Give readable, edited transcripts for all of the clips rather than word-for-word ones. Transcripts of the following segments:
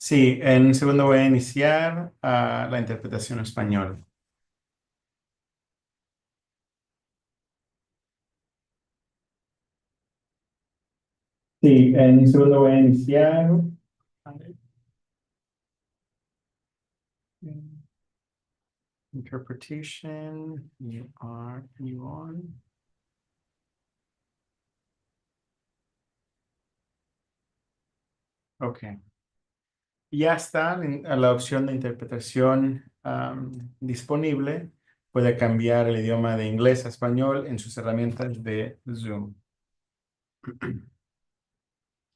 Sí, en segundo voy a iniciar la interpretación español. Sí, en segundo voy a iniciar. Interpretation, you on? Ok. Ya está la opción de interpretación disponible. Puede cambiar el idioma de inglés a español en sus herramientas de Zoom.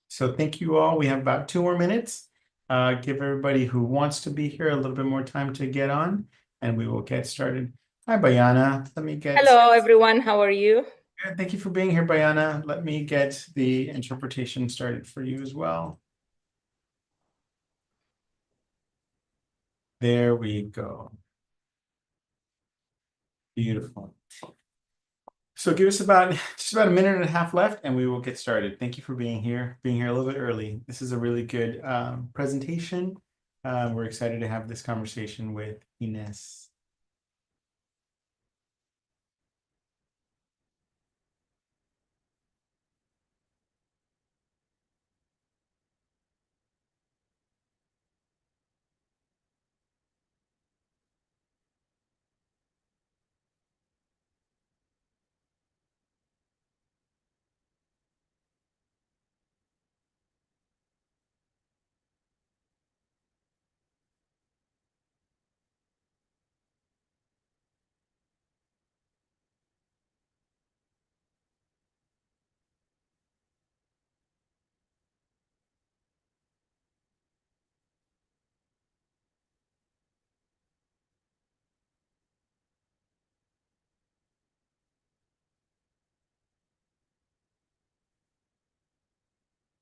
So thank you all. We have about 2 more minutes. Give everybody who wants to be here a little bit more time to get on, and we will get started. Hi, Bayana. Let me get. Hello, everyone. How are you? Good. Thank you for being here, Bayana. Let me get the interpretation started for you as well. There we go. Beautiful. So give us just about a minute and a half left, and we will get started. Thank you for being here a little bit early. This is a really good presentation. We're excited to have this conversation with Ines.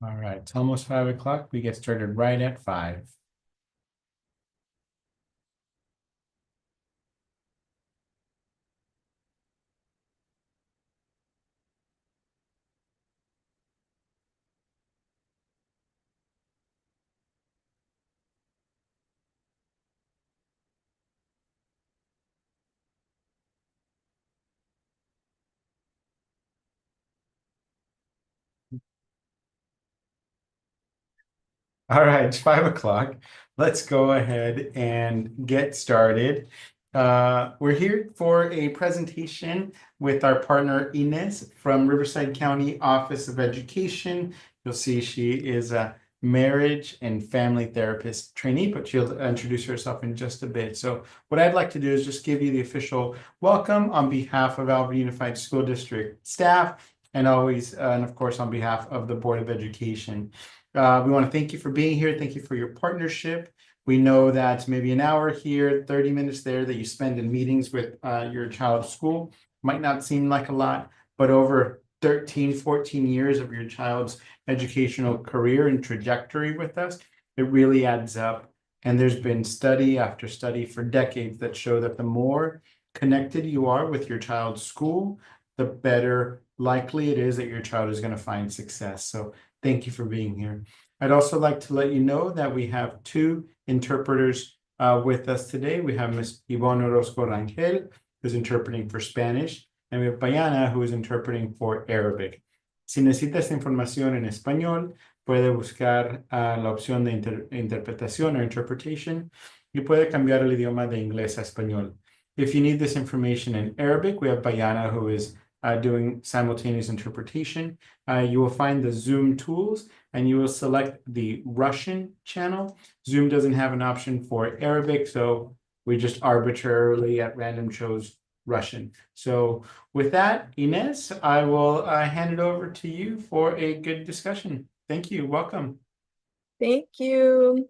All right, it's almost 5 o'clock. We get started right at 5. All right, it's 5 o'clock. Let's go ahead and get started. We're here for a presentation with our partner Ines from Riverside County Office of Education. You'll see she is a marriage and family therapist trainee, but she'll introduce herself in just a bit. So what I'd like to do is just give you the official welcome on behalf of Alva Unified School District staff and and of course, on behalf of the Board of Education. We want to thank you for being here. Thank you for your partnership. We know that maybe an hour here, 30 minutes there that you spend in meetings with your child's school might not seem like a lot, but over 13, 14 years of your child's educational career and trajectory with us, it really adds up. And there's been study after study for decades that show that the more connected you are with your child's school, the better likely it is that your child is going to find success. So thank you for being here. I'd also like to let you know that we have 2 interpreters with us today. We have Ms. Ivonne Orozco Rangel, who's interpreting for Spanish, and we have Bayana, who is interpreting for Arabic. Si necesita esta información en español, puede buscar la opción de interpretación o interpretation y puede cambiar el idioma de inglés a español. If you need this information in Arabic, we have Bayana, who is doing simultaneous interpretation. You will find the Zoom tools and you will select the Russian channel. Zoom doesn't have an option for Arabic, so we just arbitrarily at random chose Russian. So with that, Ines, I will hand it over to you for a good discussion. Thank you. Welcome. Thank you.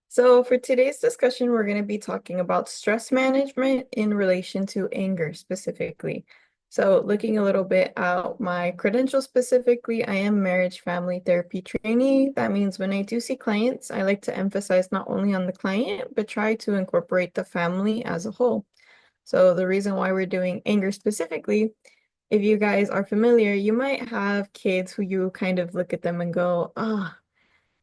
So for today's discussion, we're going to be talking about stress management in relation to anger specifically. So looking a little bit at my credentials specifically, I am marriage family therapy trainee. That means when I do see clients, I like to emphasize not only on the client, but try to incorporate the family as a whole. So the reason why we're doing anger specifically, if you guys are familiar, you might have kids who you kind of look at them and go, ah,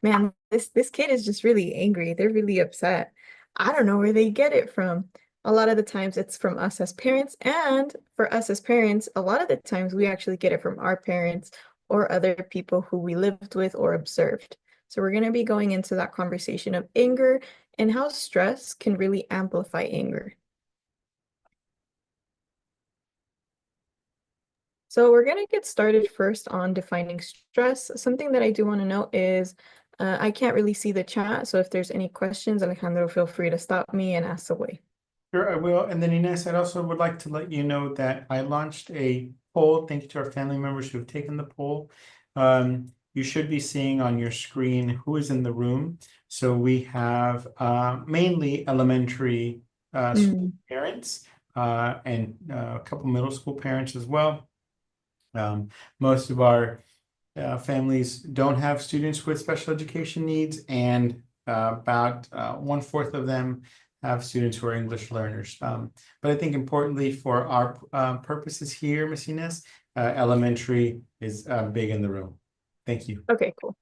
man, this kid is just really angry. They're really upset. I don't know where they get it from. A lot of the times it's from us as parents, and for us as parents, a lot of the times we actually get it from our parents or other people who we lived with or observed. So we're going to be going into that conversation of anger and how stress can really amplify anger. So we're going to get started first on defining stress. Something that I do want to note is I can't really see the chat. So if there's any questions, Alejandro, feel free to stop me and ask away. Sure, I will. And then Ines, I also would like to let you know that I launched a poll. Thank you to our family members who have taken the poll. You should be seeing on your screen who is in the room. So we have mainly elementary school parents and a couple middle school parents as well. Most of our families don't have students with special education needs, and about 1/4 of them have students who are English learners. But I think importantly for our purposes here, Ms. Ines, elementary is big in the room. Thank you. Okay, cool.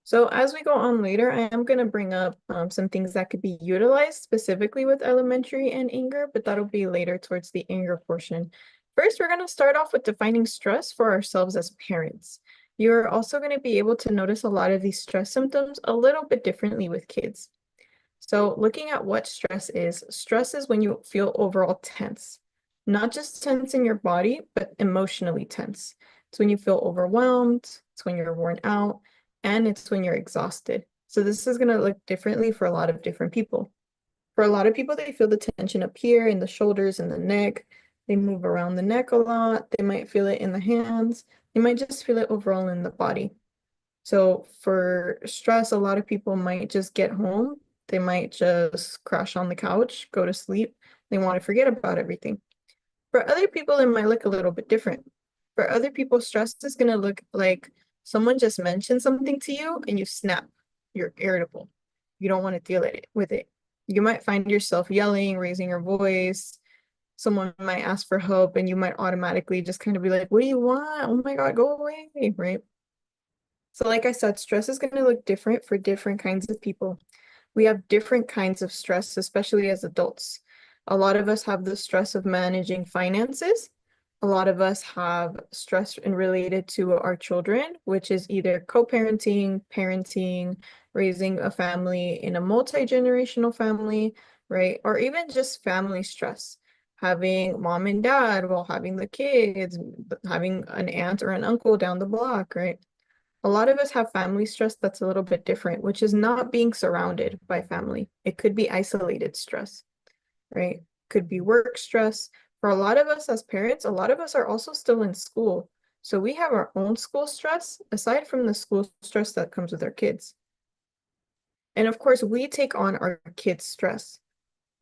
So as we go on later, I am going to bring up some things that could be utilized specifically with elementary and anger, but that'll be later towards the anger portion. First, we're going to start off with defining stress for ourselves as parents. You're also going to be able to notice a lot of these stress symptoms a little bit differently with kids. So looking at what stress is when you feel overall tense, not just tense in your body, but emotionally tense. It's when you feel overwhelmed, it's when you're worn out, and it's when you're exhausted. So this is going to look differently for a lot of different people. For a lot of people, they feel the tension up here in the shoulders and the neck. They move around the neck a lot. They might feel it in the hands. They might just feel it overall in the body. So for stress, a lot of people might just get home. They might just crash on the couch, go to sleep. They want to forget about everything. For other people, it might look a little bit different. For other people, stress is going to look like someone just mentioned something to you and you snap. You're irritable. You don't want to deal with it. You might find yourself yelling, raising your voice. Someone might ask for help and you might automatically just kind of be like, what do you want? Oh my God, go away, right? So like I said, stress is going to look different for different kinds of people. We have different kinds of stress, especially as adults. A lot of us have the stress of managing finances. A lot of us have stress related to our children, which is either co-parenting, parenting, raising a family in a multi-generational family, right? Or even just family stress, having mom and dad while having the kids, having an aunt or an uncle down the block, right? A lot of us have family stress that's a little bit different, which is not being surrounded by family. It could be isolated stress, right? Could be work stress. For a lot of us as parents, a lot of us are also still in school. So we have our own school stress aside from the school stress that comes with our kids. And of course, we take on our kids' stress.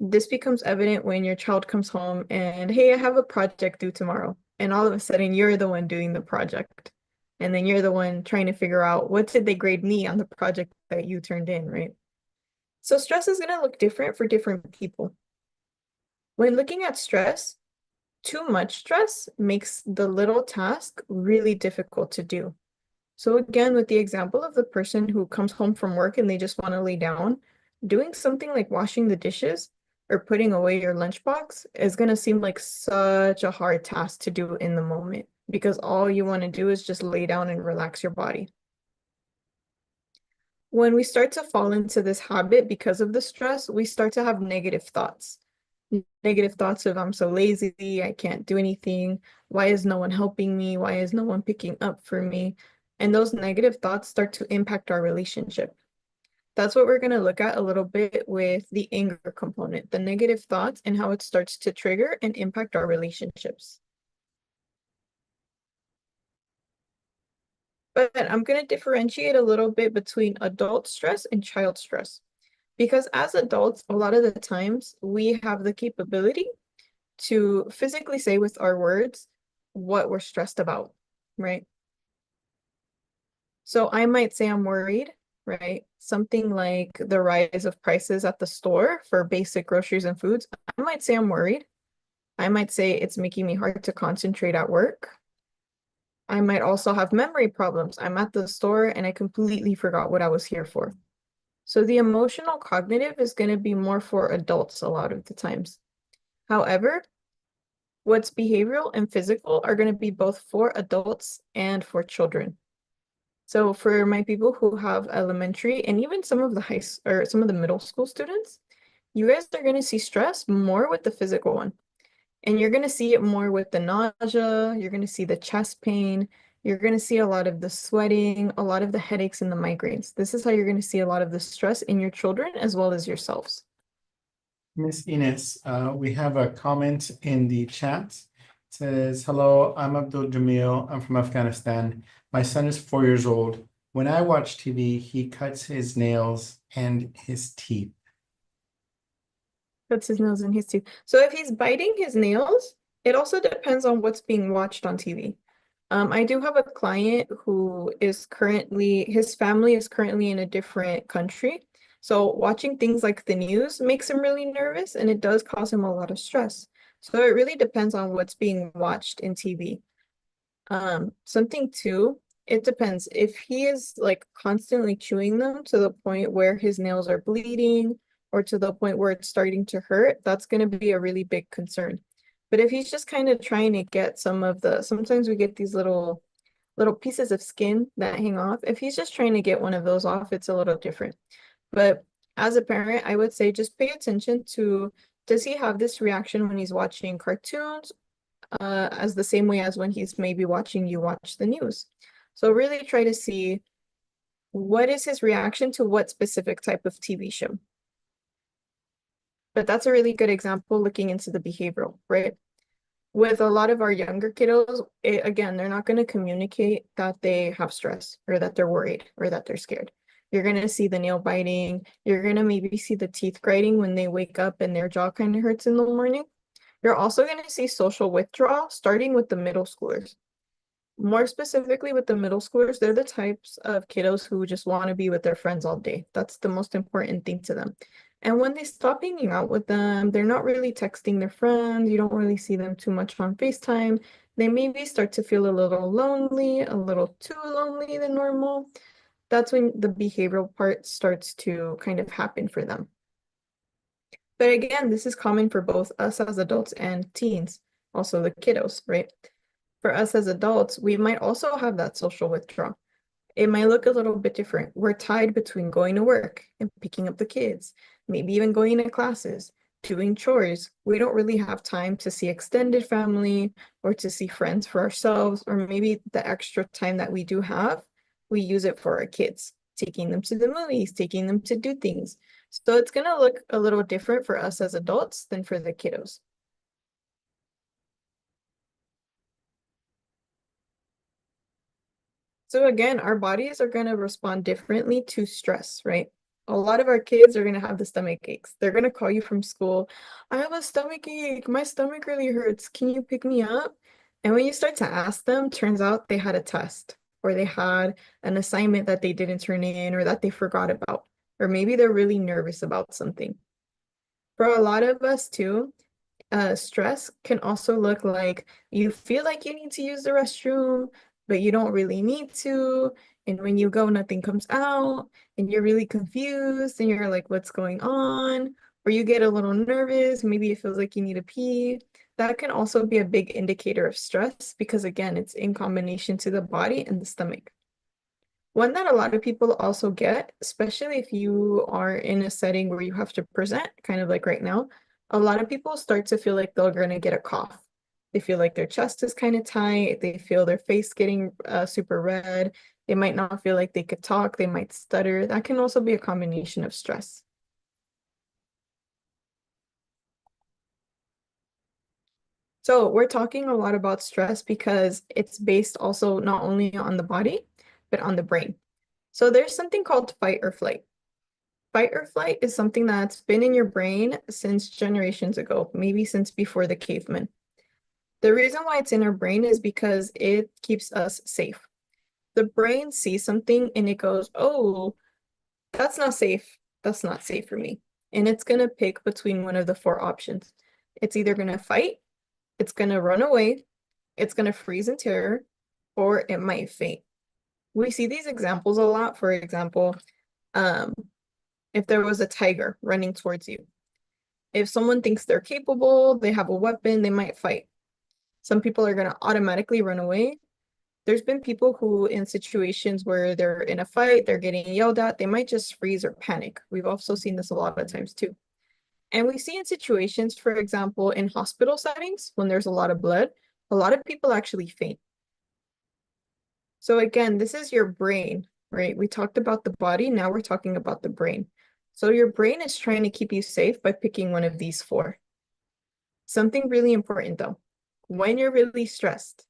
This becomes evident when your child comes home and, hey, I have a project due tomorrow. And all of a sudden, you're the one doing the project. And then you're the one trying to figure out what did they grade me on the project that you turned in, right? So stress is going to look different for different people. When looking at stress, too much stress makes the little task really difficult to do. So again, with the example of the person who comes home from work and they just want to lay down, doing something like washing the dishes or putting away your lunchbox is going to seem like such a hard task to do in the moment because all you want to do is just lay down and relax your body. When we start to fall into this habit because of the stress, we start to have negative thoughts. Negative thoughts of, I'm so lazy, I can't do anything. Why is no one helping me? Why is no one picking up for me? And those negative thoughts start to impact our relationship. That's what we're going to look at a little bit with the anger component, the negative thoughts and how it starts to trigger and impact our relationships. But I'm going to differentiate a little bit between adult stress and child stress. Because as adults, a lot of the times we have the capability to physically say with our words what we're stressed about, right? So I might say I'm worried, right? Something like the rise of prices at the store for basic groceries and foods. I might say I'm worried. I might say it's making me hard to concentrate at work. I might also have memory problems. I'm at the store and I completely forgot what I was here for. So the emotional cognitive is going to be more for adults a lot of the times. However, what's behavioral and physical are going to be both for adults and for children. So for my people who have elementary and even some of the or some of the middle school students, you guys are going to see stress more with the physical one. And you're going to see it more with the nausea, you're going to see the chest pain, you're going to see a lot of the sweating, a lot of the headaches and the migraines. This is how you're going to see a lot of the stress in your children as well as yourselves. Miss Ines, we have a comment in the chat. It says, hello, I'm Abdul Jamil. I'm from Afghanistan. My son is 4 years old. When I watch TV, he cuts his nails and his teeth. That's his nails and his teeth. So if he's biting his nails, it also depends on what's being watched on TV. I do have a client who is currently, his family is currently in a different country. So watching things like the news makes him really nervous and it does cause him a lot of stress. So it really depends on what's being watched in TV. Something too, it depends. If he is like constantly chewing them to the point where his nails are bleeding or to the point where it's starting to hurt, that's going to be a really big concern. But if he's just kind of trying to get some of the, sometimes we get these little pieces of skin that hang off. If he's just trying to get one of those off, it's a little different. But as a parent, I would say just pay attention to, does he have this reaction when he's watching cartoons as the same way as when he's maybe watching you watch the news. So really try to see what is his reaction to what specific type of TV show. But that's a really good example looking into the behavioral, right? With a lot of our younger kiddos, again, they're not going to communicate that they have stress or that they're worried or that they're scared. You're going to see the nail biting. You're going to maybe see the teeth grinding when they wake up and their jaw kind of hurts in the morning. You're also going to see social withdrawal starting with the middle schoolers. More specifically with the middle schoolers, they're the types of kiddos who just want to be with their friends all day. That's the most important thing to them. And when they stop hanging out with them, they're not really texting their friends. You don't really see them too much on FaceTime. They maybe start to feel a little lonely, a little too lonely than normal. That's when the behavioral part starts to kind of happen for them. But again, this is common for both us as adults and teens, also the kiddos, right? For us as adults, we might also have that social withdrawal. It might look a little bit different. We're tied between going to work and picking up the kids, maybe even going to classes, doing chores. We don't really have time to see extended family or to see friends for ourselves, or maybe the extra time that we do have, we use it for our kids, taking them to the movies, taking them to do things. So it's going to look a little different for us as adults than for the kiddos. So again, our bodies are going to respond differently to stress, right? A lot of our kids are going to have the stomach aches. They're going to call you from school. I have a stomach ache. My stomach really hurts. Can you pick me up? And when you start to ask them, turns out they had a test or they had an assignment that they didn't turn in or that they forgot about. Or maybe they're really nervous about something. For a lot of us too, stress can also look like you feel like you need to use the restroom, but you don't really need to. And when you go, nothing comes out, and you're really confused, and you're like, what's going on? Or you get a little nervous, maybe it feels like you need to pee. That can also be a big indicator of stress because, again, it's in combination to the body and the stomach. One that a lot of people also get, especially if you are in a setting where you have to present, kind of like right now, a lot of people start to feel like they're going to get a cough. They feel like their chest is kind of tight. They feel their face getting super red. They might not feel like they could talk. They might stutter. That can also be a combination of stress. So we're talking a lot about stress because it's based also not only on the body, but on the brain. So there's something called fight or flight. Fight or flight is something that's been in your brain since generations ago, maybe since before the cavemen. The reason why it's in our brain is because it keeps us safe. The brain sees something and it goes, oh, that's not safe. That's not safe for me. And it's going to pick between one of the four options. It's either going to fight, it's going to run away, it's going to freeze in terror, or it might faint. We see these examples a lot. For example, um, if there was a tiger running towards you, if someone thinks they're capable, they have a weapon, they might fight. Some people are going to automatically run away. There's been people who, in situations where they're in a fight, they're getting yelled at, they might just freeze or panic. We've also seen this a lot of times too. And we see in situations, for example, in hospital settings, when there's a lot of blood, a lot of people actually faint. So again, this is your brain, right? We talked about the body, now we're talking about the brain. So your brain is trying to keep you safe by picking one of these four. Something really important though, when you're really stressed,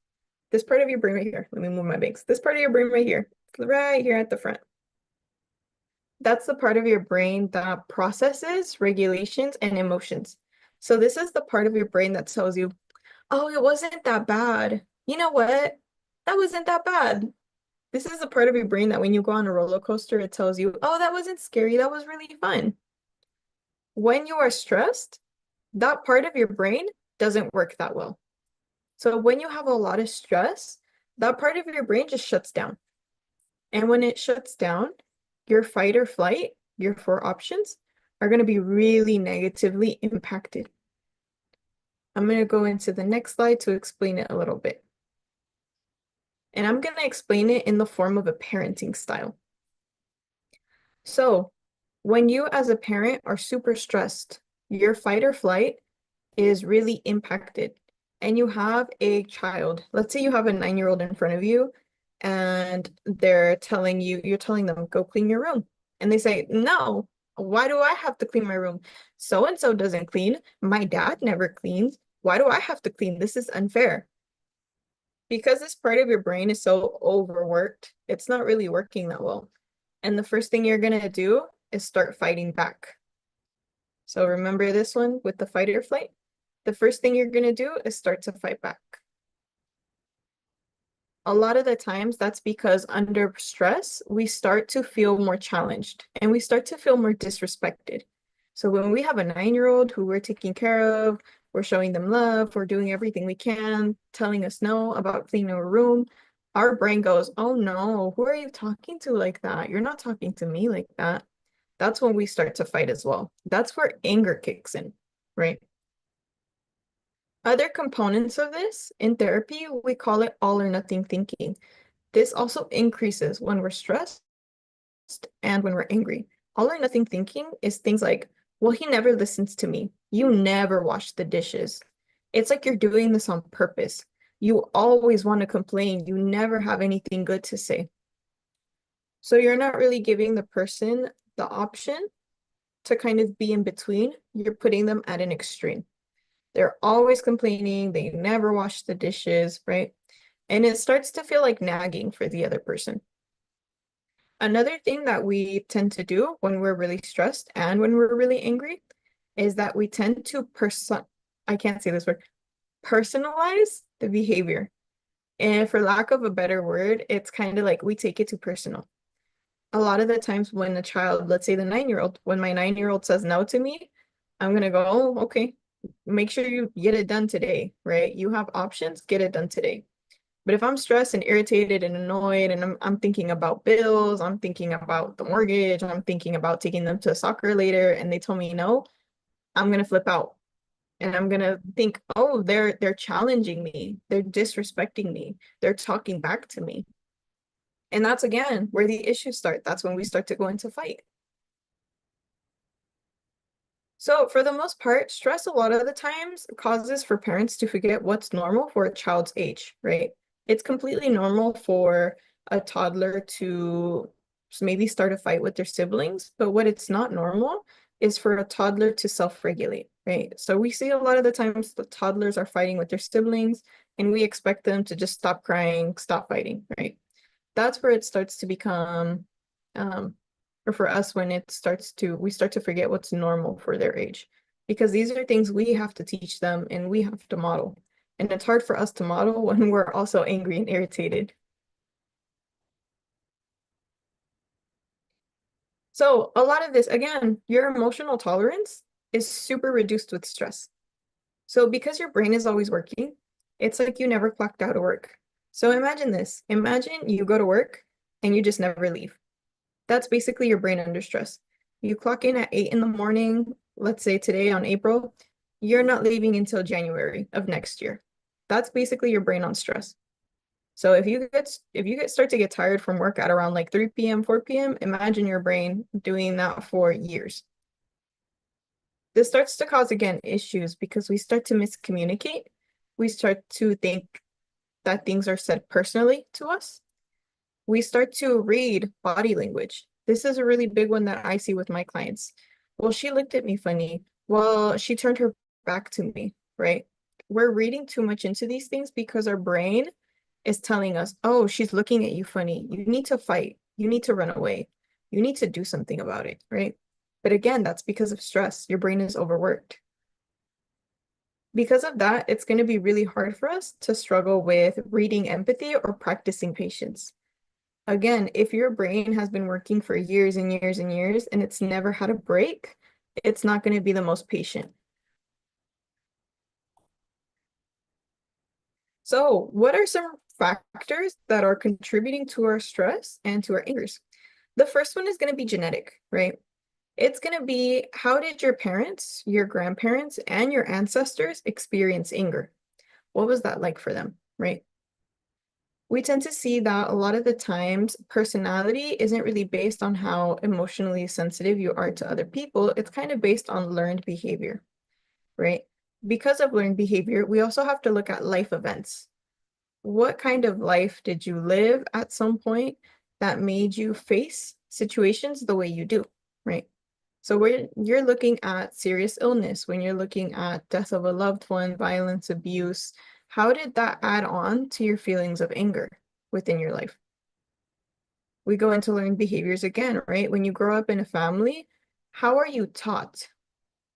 this part of your brain right here, let me move my bangs. This part of your brain right here at the front. That's the part of your brain that processes regulations and emotions. So this is the part of your brain that tells you, oh, it wasn't that bad. You know what? That wasn't that bad. This is the part of your brain that when you go on a roller coaster, it tells you, oh, that wasn't scary. That was really fun. When you are stressed, that part of your brain doesn't work that well. So when you have a lot of stress, that part of your brain just shuts down. And when it shuts down, your fight or flight, your four options, are going to be really negatively impacted. I'm going to go into the next slide to explain it a little bit. And I'm going to explain it in the form of a parenting style. So when you as a parent are super stressed, your fight or flight is really impacted. And you have a child, let's say you have a 9-year-old in front of you, and they're telling you, you're telling them, go clean your room. And they say, no, why do I have to clean my room? So-and-so doesn't clean. My dad never cleans. Why do I have to clean? This is unfair. Because this part of your brain is so overworked, it's not really working that well. And the first thing you're gonna do is start fighting back. So remember this one with the fight or flight? The first thing you're gonna do is start to fight back. A lot of the times that's because under stress, we start to feel more challenged and we start to feel more disrespected. So when we have a 9-year-old who we're taking care of, we're showing them love, we're doing everything we can, telling us no about cleaning a room, our brain goes, oh no, who are you talking to like that? You're not talking to me like that. That's when we start to fight as well. That's where anger kicks in, right? Other components of this in therapy, we call it all or nothing thinking. This also increases when we're stressed and when we're angry. All or nothing thinking is things like, well, he never listens to me. You never wash the dishes. It's like you're doing this on purpose. You always want to complain. You never have anything good to say. So you're not really giving the person the option to kind of be in between. You're putting them at an extreme. They're always complaining. They never wash the dishes, right? And it starts to feel like nagging for the other person. Another thing that we tend to do when we're really stressed and when we're really angry is that we tend to I can't say this word, personalize the behavior. And for lack of a better word, it's kind of like we take it too personal. A lot of the times when a child, let's say the 9-year-old, when my 9-year-old says no to me, I'm gonna go, oh, okay, make sure you get it done today, right? You have options, get it done today. But if I'm stressed and irritated and annoyed and I'm thinking about bills, I'm thinking about the mortgage, I'm thinking about taking them to soccer later, and they told me no, I'm gonna flip out. And I'm gonna think, oh, they're challenging me, they're disrespecting me, they're talking back to me. And that's again where the issues start. That's when we start to go into fight. So for the most part, stress a lot of the times causes for parents to forget what's normal for a child's age, right? It's completely normal for a toddler to maybe start a fight with their siblings, but what it's not normal is for a toddler to self-regulate, right? So we see a lot of the times the toddlers are fighting with their siblings and we expect them to just stop crying, stop fighting, right? That's where it starts to become or for us when we start to forget what's normal for their age, because these are things we have to teach them and we have to model, and it's hard for us to model when we're also angry and irritated. So a lot of this, again, your emotional tolerance is super reduced with stress. So because your brain is always working, it's like you never clocked out of work. So imagine this. Imagine you go to work and you just never leave. That's basically your brain under stress. You clock in at 8 in the morning, let's say today on April, you're not leaving until January of next year. That's basically your brain on stress. So if you start to get tired from work at around like 3 p.m., 4 p.m., imagine your brain doing that for years. This starts to cause again issues because we start to miscommunicate. We start to think that things are said personally to us. We start to read body language. This is a really big one that I see with my clients. Well, she looked at me funny. Well, she turned her back to me, right? We're reading too much into these things because our brain is telling us, oh, she's looking at you funny. You need to fight. You need to run away. You need to do something about it, right? But again, that's because of stress. Your brain is overworked. Because of that, it's going to be really hard for us to struggle with reading empathy or practicing patience. Again, if your brain has been working for years and years and years and it's never had a break, it's not going to be the most patient. So, what are some factors that are contributing to our stress and to our angers? The first one is going to be genetic, right? It's going to be how did your parents, your grandparents, and your ancestors experience anger? What was that like for them, right? We tend to see that a lot of the times personality isn't really based on how emotionally sensitive you are to other people. It's kind of based on learned behavior, right? Because of learned behavior, we also have to look at life events. What kind of life did you live at some point that made you face situations the way you do, right? So when you're looking at serious illness, when you're looking at death of a loved one, violence, abuse, how did that add on to your feelings of anger within your life? We go into learned behaviors again, right? When you grow up in a family, how are you taught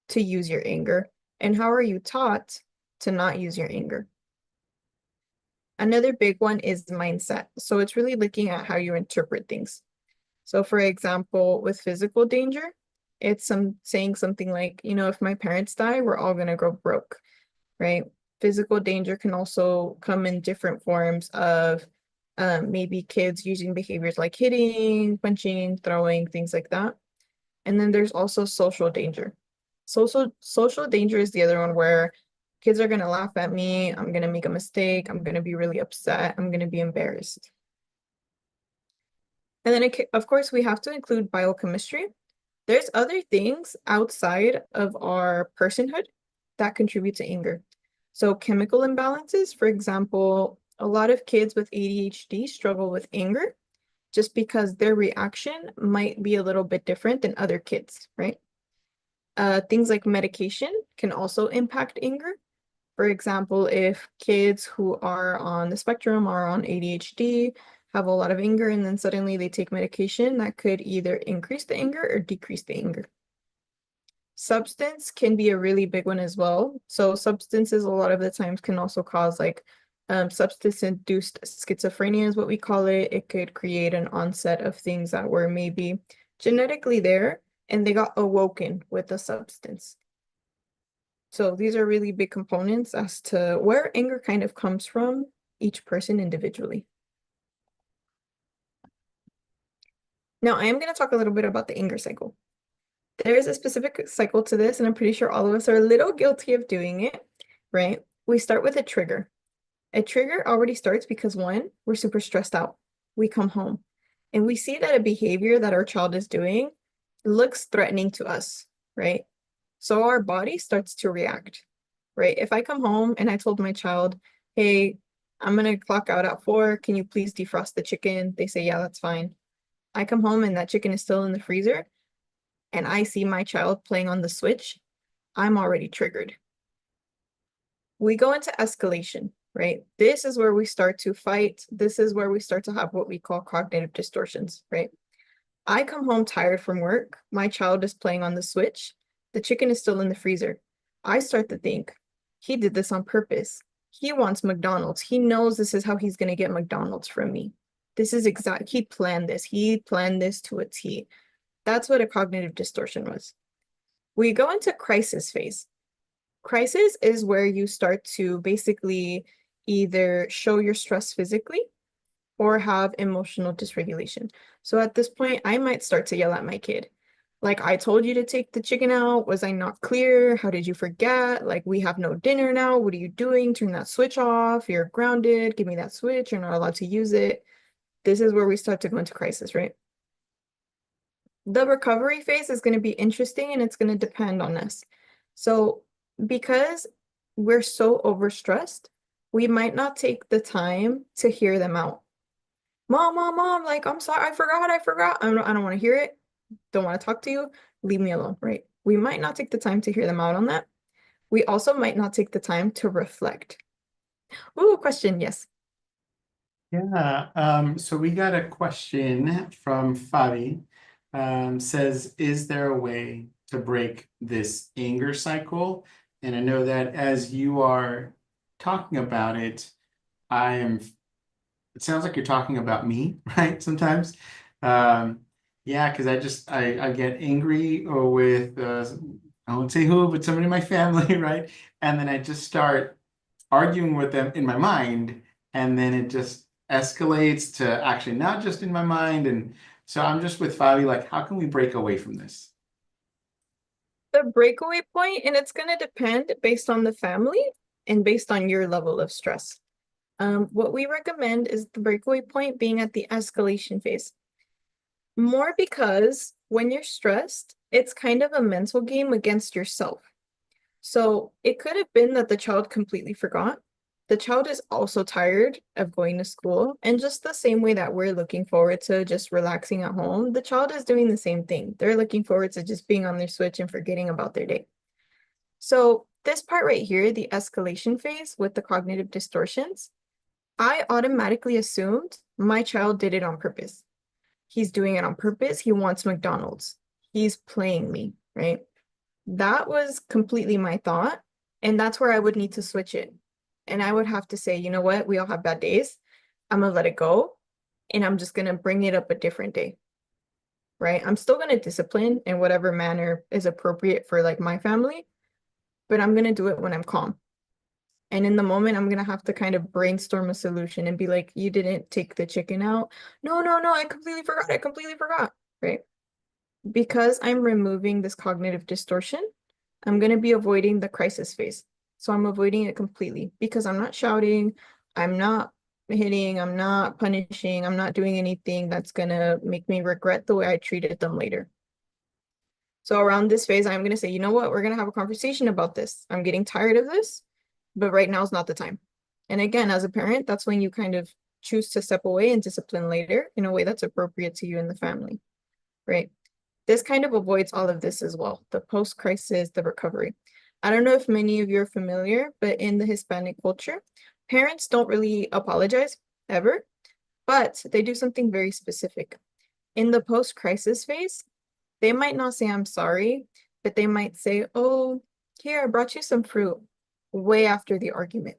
to use your anger? And how are you taught to not use your anger? Another big one is mindset. So it's really looking at how you interpret things. So for example, with physical danger, it's saying something like, if my parents die, we're all gonna go broke, right? Physical danger can also come in different forms of maybe kids using behaviors like hitting, punching, throwing, things like that. And then there's also social danger. Social danger is the other one where kids are gonna laugh at me, I'm gonna make a mistake, I'm gonna be really upset, I'm gonna be embarrassed. And then, of course, we have to include biochemistry. There's other things outside of our personhood that contribute to anger. So chemical imbalances, for example, a lot of kids with ADHD struggle with anger just because their reaction might be a little bit different than other kids, right? Things like medication can also impact anger. For example, if kids who are on the spectrum are on ADHD, have a lot of anger, and then suddenly they take medication, that could either increase the anger or decrease the anger. Substance can be a really big one as well. So substances a lot of the times can also cause like substance-induced schizophrenia is what we call it. It could create an onset of things that were maybe genetically there and they got awoken with the substance. So these are really big components as to where anger kind of comes from each person individually. Now, I am going to talk a little bit about the anger cycle. There is a specific cycle to this, and I'm pretty sure all of us are a little guilty of doing it, right? We start with a trigger. A trigger already starts because one, we're super stressed out. We come home and we see that a behavior that our child is doing looks threatening to us, right? So our body starts to react, right? If I come home and I told my child, hey, I'm gonna clock out at 4, can you please defrost the chicken? They say, yeah, that's fine. I come home and that chicken is still in the freezer and I see my child playing on the Switch, I'm already triggered. We go into escalation, right? This is where we start to fight. This is where we start to have what we call cognitive distortions, right? I come home tired from work. My child is playing on the Switch. The chicken is still in the freezer. I start to think, he did this on purpose. He wants McDonald's. He knows this is how he's going to get McDonald's from me. This is exact. He planned this. He planned this to a T. That's what a cognitive distortion was. We go into crisis phase. Crisis is where you start to basically either show your stress physically or have emotional dysregulation. So at this point, I might start to yell at my kid. Like, I told you to take the chicken out. Was I not clear? How did you forget? Like, we have no dinner now. What are you doing? Turn that switch off. You're grounded. Give me that switch. You're not allowed to use it. This is where we start to go into crisis, right? The recovery phase is going to be interesting and it's going to depend on us. So, because we're so overstressed, we might not take the time to hear them out. Mom, like, I'm sorry, I forgot. I don't want to hear it. Don't want to talk to you. Leave me alone, right? We might not take the time to hear them out on that. We also might not take the time to reflect. Ooh, question, yes. Yeah, so we got a question from Fabi. Says, is there a way to break this anger cycle? And I know that as you are talking about it, it sounds like you're talking about me, right? Sometimes. Yeah, because I get angry or with I won't say who, but somebody in my family, right? And then I just start arguing with them in my mind, and then it just escalates to actually not just in my mind. And so I'm just with Fabi, like, how can we break away from this? The breakaway point, and it's going to depend based on the family and based on your level of stress. What we recommend is the breakaway point being at the escalation phase. More because when you're stressed, it's kind of a mental game against yourself. So it could have been that the child completely forgot. The child is also tired of going to school. And just the same way that we're looking forward to just relaxing at home, the child is doing the same thing. They're looking forward to just being on their Switch and forgetting about their day. So this part right here, the escalation phase with the cognitive distortions, I automatically assumed my child did it on purpose. He's doing it on purpose. He wants McDonald's. He's playing me, right? That was completely my thought. And that's where I would need to switch it. And I would have to say, you know what? We all have bad days. I'm going to let it go. And I'm just going to bring it up a different day, right? I'm still going to discipline in whatever manner is appropriate for like my family, but I'm going to do it when I'm calm. And in the moment, I'm going to have to kind of brainstorm a solution and be like, you didn't take the chicken out. No, I completely forgot. I completely forgot, right? Because I'm removing this cognitive distortion, I'm going to be avoiding the crisis phase. So I'm avoiding it completely because I'm not shouting, I'm not hitting, I'm not punishing, I'm not doing anything that's going to make me regret the way I treated them later. So around this phase, I'm going to say, you know what, we're going to have a conversation about this. I'm getting tired of this, but right now is not the time. And again, as a parent, that's when you kind of choose to step away and discipline later in a way that's appropriate to you and the family, right? This kind of avoids all of this as well, the post-crisis, the recovery. I don't know if many of you are familiar, but in the Hispanic culture, parents don't really apologize ever, but they do something very specific. In the post-crisis phase, they might not say, I'm sorry, but they might say, oh, here, I brought you some fruit way after the argument.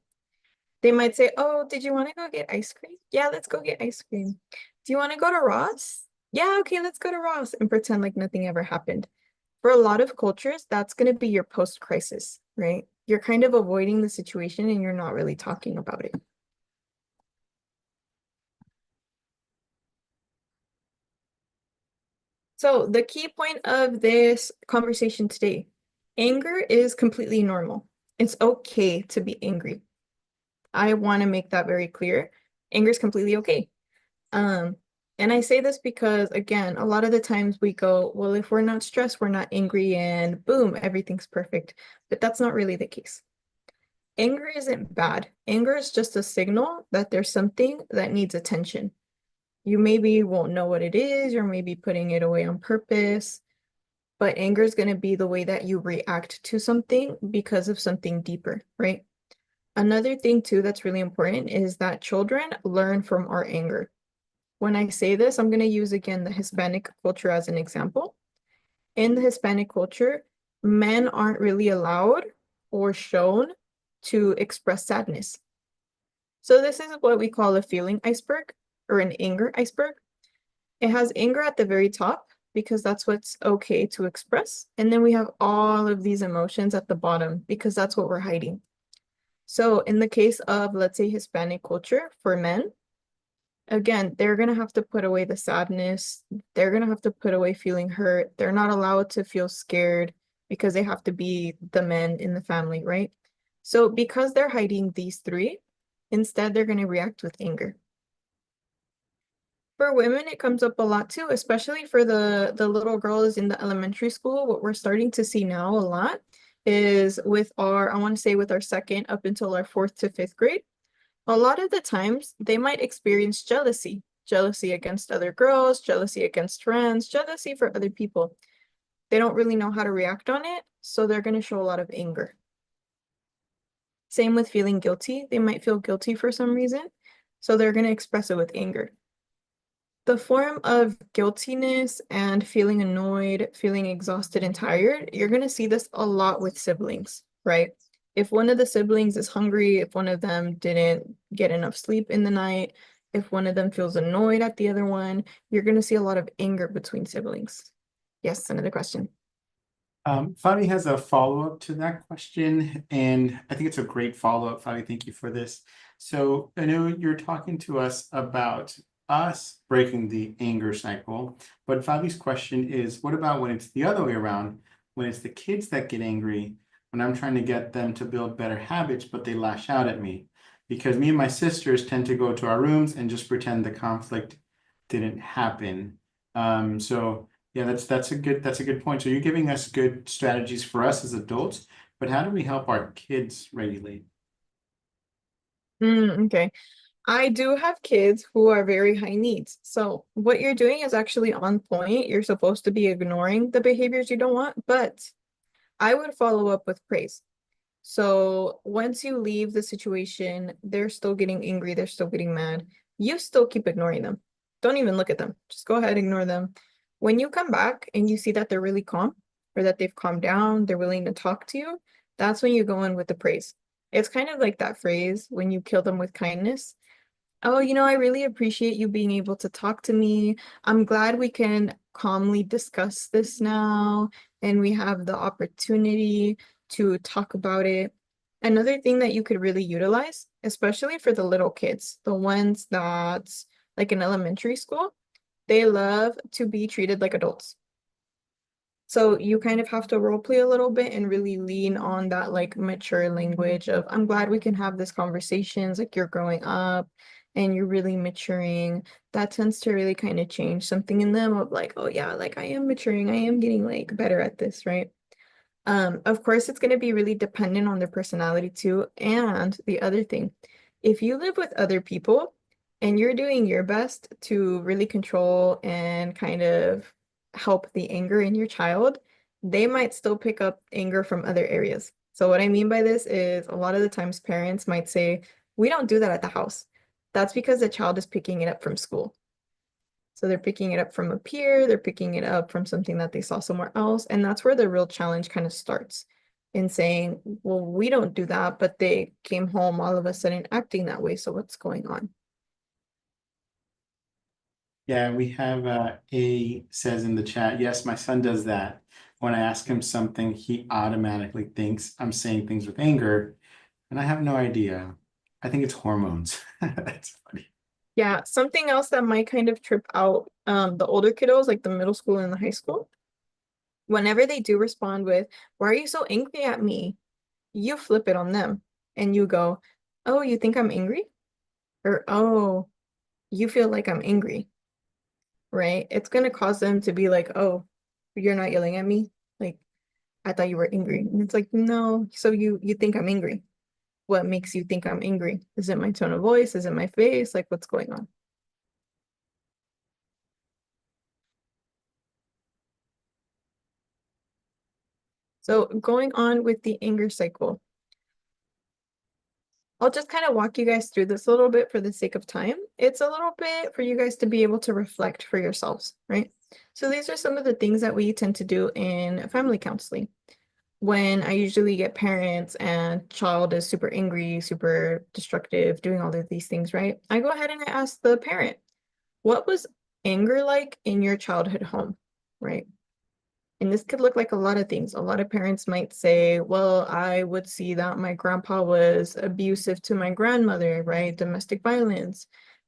They might say, oh, did you want to go get ice cream? Yeah, let's go get ice cream. Do you want to go to Ross? Yeah, okay, let's go to Ross and pretend like nothing ever happened. For a lot of cultures, that's going to be your post-crisis, right? You're kind of avoiding the situation and you're not really talking about it. So the key point of this conversation today, anger is completely normal. It's okay to be angry. I want to make that very clear. Anger is completely okay. Um, and I say this because, again, a lot of the times we go, well, if we're not stressed, we're not angry, and boom, everything's perfect. But that's not really the case. Anger isn't bad. Anger is just a signal that there's something that needs attention. You maybe won't know what it is, or maybe putting it away on purpose, but anger is going to be the way that you react to something because of something deeper, right? Another thing, too, that's really important is that children learn from our anger. When I say this, I'm going to use again the Hispanic culture as an example. In the Hispanic culture, men aren't really allowed or shown to express sadness. So this is what we call a feeling iceberg or an anger iceberg. It has anger at the very top because that's what's okay to express. And then we have all of these emotions at the bottom because that's what we're hiding. So in the case of, let's say, Hispanic culture for men, again, they're going to have to put away the sadness. They're going to have to put away feeling hurt. They're not allowed to feel scared because they have to be the men in the family, right? So because they're hiding these three, instead they're going to react with anger. For women, it comes up a lot too, especially for the little girls in the elementary school. What we're starting to see now a lot is with our, I want to say with our second up until our fourth to fifth grade, a lot of the times they might experience jealousy, jealousy against other girls, jealousy against friends, jealousy for other people. They don't really know how to react on it, so they're going to show a lot of anger. Same with feeling guilty. They might feel guilty for some reason, so they're going to express it with anger. The form of guiltiness and feeling annoyed, feeling exhausted and tired, you're going to see this a lot with siblings, right? If one of the siblings is hungry, if one of them didn't get enough sleep in the night, if one of them feels annoyed at the other one, you're going to see a lot of anger between siblings. Yes, another question. Fabi has a follow-up to that question, and I think it's a great follow-up, Fabi. Thank you for this. So I know you're talking to us about us breaking the anger cycle, but Fabi's question is, what about when it's the other way around? When it's the kids that get angry, when I'm trying to get them to build better habits, but they lash out at me. Because me and my sisters tend to go to our rooms and just pretend the conflict didn't happen. So yeah, that's a good point. So you're giving us good strategies for us as adults, but how do we help our kids regulate? Okay. I do have kids who are very high needs. So what you're doing is actually on point. You're supposed to be ignoring the behaviors you don't want, but I would follow up with praise. So once you leave the situation, they're still getting angry, they're still getting mad. You still keep ignoring them. Don't even look at them. Just go ahead, ignore them. When you come back and you see that they're really calm or that they've calmed down, they're willing to talk to you, that's when you go in with the praise. It's kind of like that phrase when you kill them with kindness. Oh, I really appreciate you being able to talk to me. I'm glad we can calmly discuss this now and we have the opportunity to talk about it. Another thing that you could really utilize, especially for the little kids, the ones that's like in elementary school, they love to be treated like adults. So you kind of have to role play a little bit and really lean on that like mature language of I'm glad we can have this conversations like you're growing up and you're really maturing. That tends to really kind of change something in them of like, oh yeah, like I am maturing, I am getting like better at this, right? Of course it's going to be really dependent on their personality too. And the other thing, if you live with other people and you're doing your best to really control and kind of help the anger in your child, they might still pick up anger from other areas. So what I mean by this is a lot of the times parents might say, we don't do that at the house. That's because the child is picking it up from school. So they're picking it up from a peer, they're picking it up from something that they saw somewhere else. And that's where the real challenge kind of starts in saying, well, we don't do that, but they came home all of a sudden acting that way. So what's going on? Yeah, we have A says in the chat, yes, my son does that. When I ask him something, he automatically thinks I'm saying things with anger, and I have no idea. I think it's hormones. That's funny. Yeah, something else that might kind of trip out the older kiddos, like the middle school and the high school, whenever they do respond with, why are you so angry at me? You flip it on them and you go, oh, you think I'm angry? Or, oh, you feel like I'm angry, right? It's going to cause them to be like, oh, you're not yelling at me. Like, I thought you were angry. And it's like, no, so you think I'm angry. What makes you think I'm angry? Is it my tone of voice? Is it my face? Like, what's going on? So going on with the anger cycle, I'll just kind of walk you guys through this a little bit for the sake of time. It's a little bit for you guys to be able to reflect for yourselves, right? So these are some of the things that we tend to do in family counseling. When I usually get parents and child is super angry, super destructive, doing all of these things, right? I go ahead and I ask the parent, what was anger like in your childhood home, right? And this could look like a lot of things. A lot of parents might say, well, I would see that my grandpa was abusive to my grandmother, right? Domestic violence.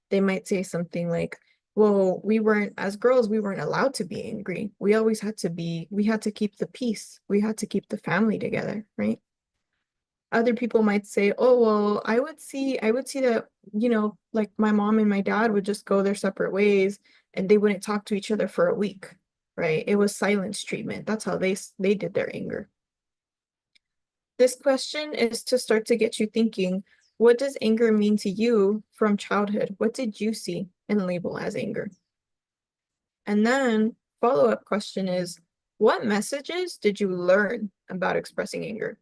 They might say something like, well, we weren't, as girls, we weren't allowed to be angry. We always had to be, we had to keep the peace. We had to keep the family together, right? Other people might say, oh, well, I would see that, like my mom and my dad would just go their separate ways and they wouldn't talk to each other for a week, right? It was silence treatment. That's how they did their anger. This question is to start to get you thinking, what does anger mean to you from childhood? What did you see and label as anger? And then follow-up question is, what messages did you learn about expressing anger?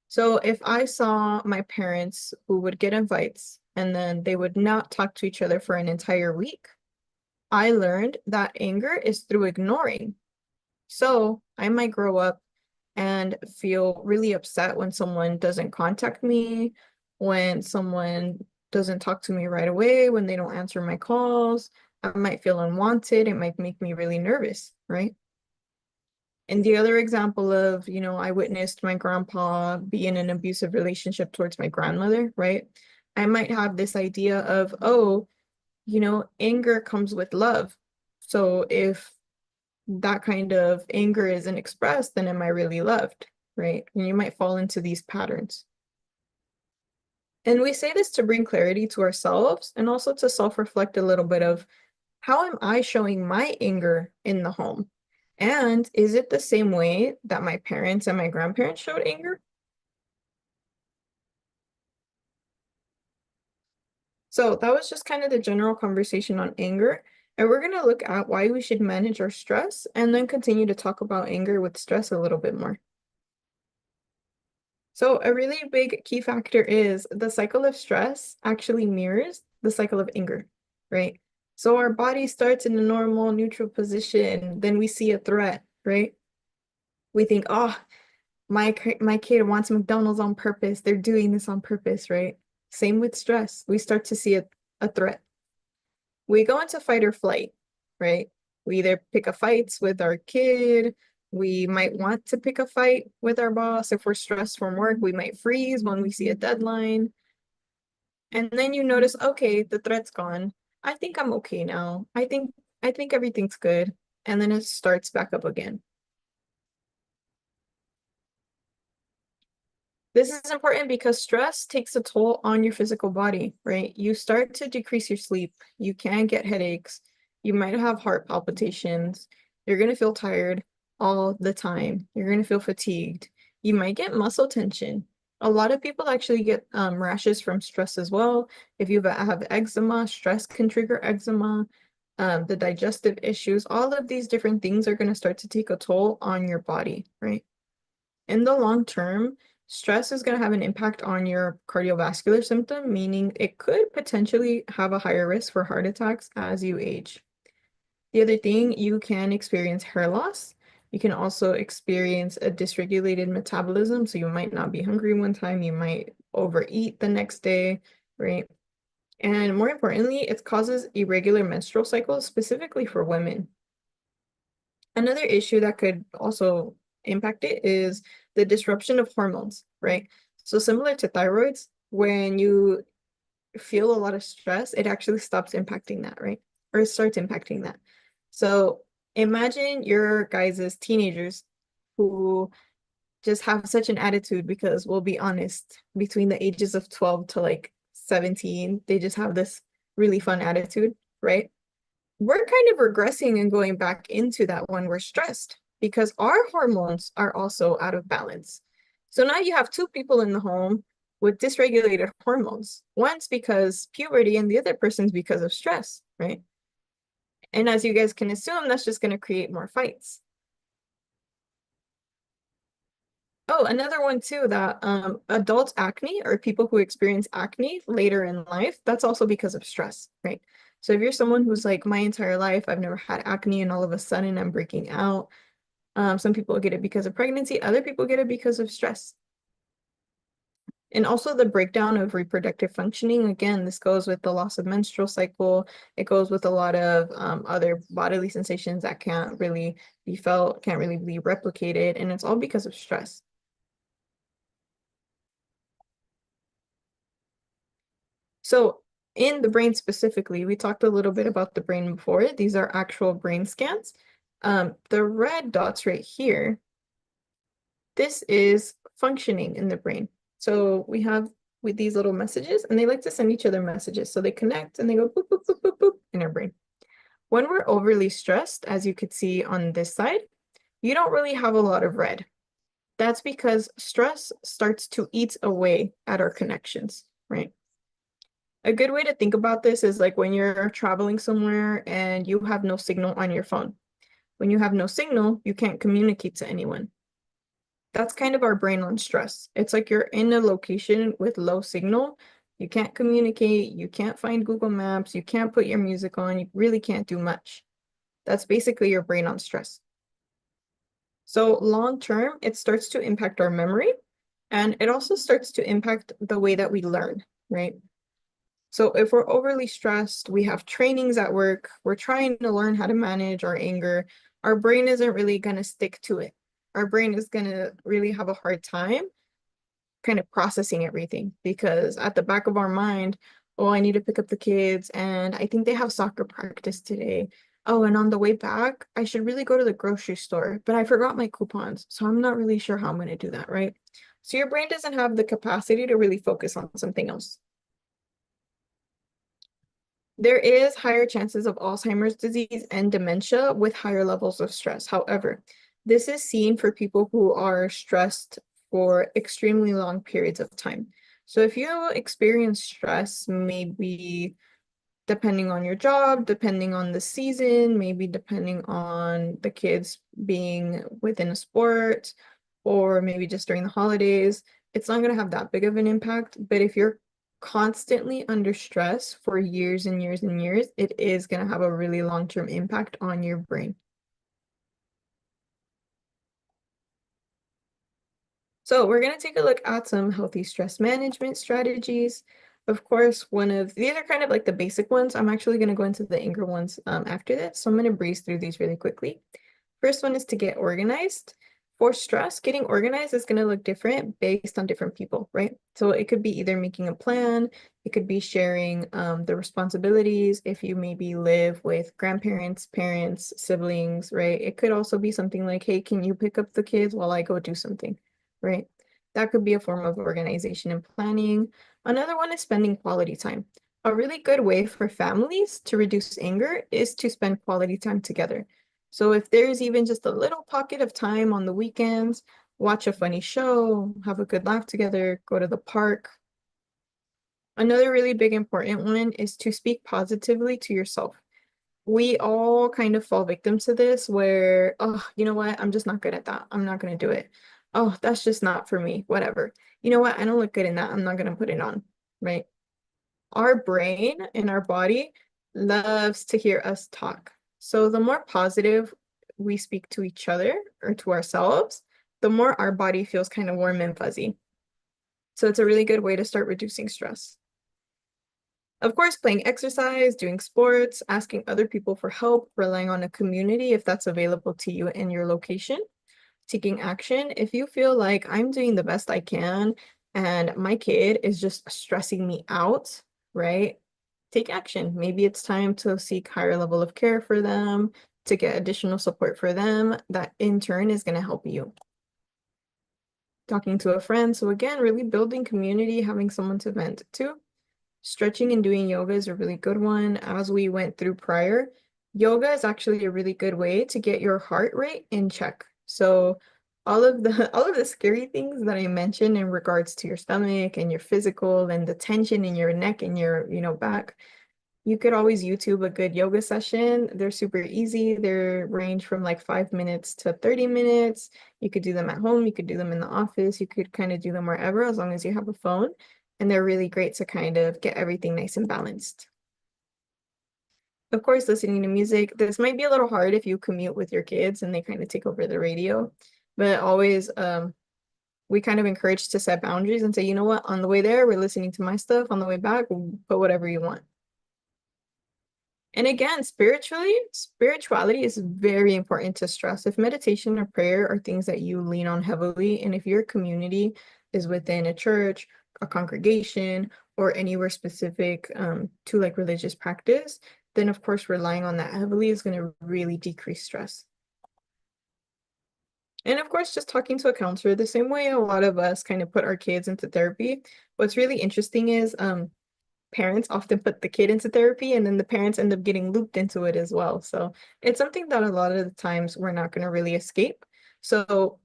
So if I saw my parents who would get invites and then they would not talk to each other for an entire week, I learned that anger is through ignoring. So I might grow up and feel really upset when someone doesn't contact me, when someone doesn't talk to me right away, when they don't answer my calls. I might feel unwanted. It might make me really nervous, right? And the other example of, I witnessed my grandpa be in an abusive relationship towards my grandmother, right? I might have this idea of, oh, anger comes with love. So if that kind of anger isn't expressed, then am I really loved, right? And you might fall into these patterns. And we say this to bring clarity to ourselves and also to self-reflect a little bit of how am I showing my anger in the home? And is it the same way that my parents and my grandparents showed anger? So that was just kind of the general conversation on anger. And we're going to look at why we should manage our stress and then continue to talk about anger with stress a little bit more. So a really big key factor is the cycle of stress actually mirrors the cycle of anger, right? So our body starts in a normal neutral position, then we see a threat, right? We think, oh, my kid wants McDonald's on purpose. They're doing this on purpose, right? Same with stress. We start to see a threat. We go into fight or flight, right? We either pick a fight with our kid. We might want to pick a fight with our boss. If we're stressed from work, we might freeze when we see a deadline. And then you notice, okay, the threat's gone. I think I'm okay now. I think everything's good. And then it starts back up again. This is important because stress takes a toll on your physical body, right? You start to decrease your sleep. You can get headaches. You might have heart palpitations. You're going to feel tired all the time. You're going to feel fatigued. You might get muscle tension. A lot of people actually get rashes from stress as well. If you have eczema, stress can trigger eczema. The digestive issues, all of these different things are going to start to take a toll on your body, right? In the long term, stress is going to have an impact on your cardiovascular system, meaning it could potentially have a higher risk for heart attacks as you age. The other thing, you can experience hair loss. You can also experience a dysregulated metabolism. So you might not be hungry one time, you might overeat the next day, right? And more importantly, it causes irregular menstrual cycles, specifically for women. Another issue that could also impact it is the disruption of hormones, right? So similar to thyroids, when you feel a lot of stress, it actually stops impacting that, right? Or it starts impacting that. So imagine your guys as teenagers who just have such an attitude because we'll be honest, between the ages of 12 to like 17, they just have this really fun attitude, right? We're kind of regressing and going back into that when we're stressed because our hormones are also out of balance. So now you have two people in the home with dysregulated hormones. One's because puberty and the other person's because of stress, right? And as you guys can assume, that's just going to create more fights. Oh, another one too, that adult acne or people who experience acne later in life, that's also because of stress, right? So if you're someone who's like, my entire life, I've never had acne and all of a sudden I'm breaking out. Some people get it because of pregnancy, other people get it because of stress. And also the breakdown of reproductive functioning. Again, this goes with the loss of menstrual cycle. It goes with a lot of other bodily sensations that can't really be felt, can't really be replicated, and it's all because of stress. So in the brain specifically, we talked a little bit about the brain before. These are actual brain scans. The red dots right here, this is functioning in the brain. So we have with these little messages, and they like to send each other messages. So they connect and they go boop, boop, boop, boop, boop in our brain. When we're overly stressed, as you could see on this side, you don't really have a lot of red. That's because stress starts to eat away at our connections, right? A good way to think about this is like when you're traveling somewhere and you have no signal on your phone. When you have no signal, you can't communicate to anyone. That's kind of our brain on stress. It's like you're in a location with low signal. You can't communicate, you can't find Google Maps, you can't put your music on, you really can't do much. That's basically your brain on stress. So long term, it starts to impact our memory, and it also starts to impact the way that we learn, right? So if we're overly stressed, we have trainings at work, we're trying to learn how to manage our anger, our brain isn't really going to stick to it. Our brain is going to really have a hard time kind of processing everything because at the back of our mind, oh, I need to pick up the kids and I think they have soccer practice today. Oh, and on the way back, I should really go to the grocery store, but I forgot my coupons. So I'm not really sure how I'm going to do that, right? So your brain doesn't have the capacity to really focus on something else. There is higher chances of Alzheimer's disease and dementia with higher levels of stress. However, this is seen for people who are stressed for extremely long periods of time. So if you experience stress, maybe depending on your job, depending on the season, maybe depending on the kids being within a sport, or maybe just during the holidays, it's not going to have that big of an impact. But if you're constantly under stress for years and years and years, it is going to have a really long-term impact on your brain. So we're going to take a look at some healthy stress management strategies. Of course, these are kind of like the basic ones. I'm actually going to go into the anger ones after this. So I'm going to breeze through these really quickly. First one is to get organized. For stress, getting organized is going to look different based on different people, right? So it could be either making a plan, it could be sharing the responsibilities if you maybe live with grandparents, parents, siblings, right? It could also be something like, hey, can you pick up the kids while I go do something, right? That could be a form of organization and planning. Another one is spending quality time. A really good way for families to reduce anger is to spend quality time together. So if there's even just a little pocket of time on the weekends, watch a funny show, have a good laugh together, go to the park. Another really big important one is to speak positively to yourself. We all kind of fall victim to this where, oh, you know what? I'm just not good at that. I'm not going to do it. Oh, that's just not for me. Whatever. You know what? I don't look good in that. I'm not going to put it on, right? Our brain and our body loves to hear us talk. So the more positive we speak to each other or to ourselves, the more our body feels kind of warm and fuzzy. So it's a really good way to start reducing stress. Of course, playing exercise, doing sports, asking other people for help, relying on a community if that's available to you in your location, taking action. If you feel like I'm doing the best I can and my kid is just stressing me out, right? Take action. Maybe it's time to seek higher level of care for them, to get additional support for them. That in turn is going to help you. Talking to a friend. So again, really building community, having someone to vent to. Stretching and doing yoga is a really good one. As we went through prior, yoga is actually a really good way to get your heart rate in check. So all of the scary things that I mentioned in regards to your stomach and your physical and the tension in your neck and your, back, you could always YouTube a good yoga session. They're super easy. They range from like 5 minutes to 30 minutes. You could do them at home. You could do them in the office. You could kind of do them wherever as long as you have a phone. And they're really great to kind of get everything nice and balanced. Of course, listening to music. This might be a little hard if you commute with your kids and they kind of take over the radio, but always we kind of encourage to set boundaries and say, you know what, on the way there, we're listening to my stuff. On the way back, we'll put whatever you want. And again, spirituality is very important to stress. If meditation or prayer are things that you lean on heavily, and if your community is within a church, a congregation, or anywhere specific to like religious practice, then of course relying on that heavily is going to really decrease stress. And of course, just talking to a counselor, the same way a lot of us kind of put our kids into therapy. What's really interesting is parents often put the kid into therapy and then the parents end up getting looped into it as well. So it's something that a lot of the times we're not going to really escape. So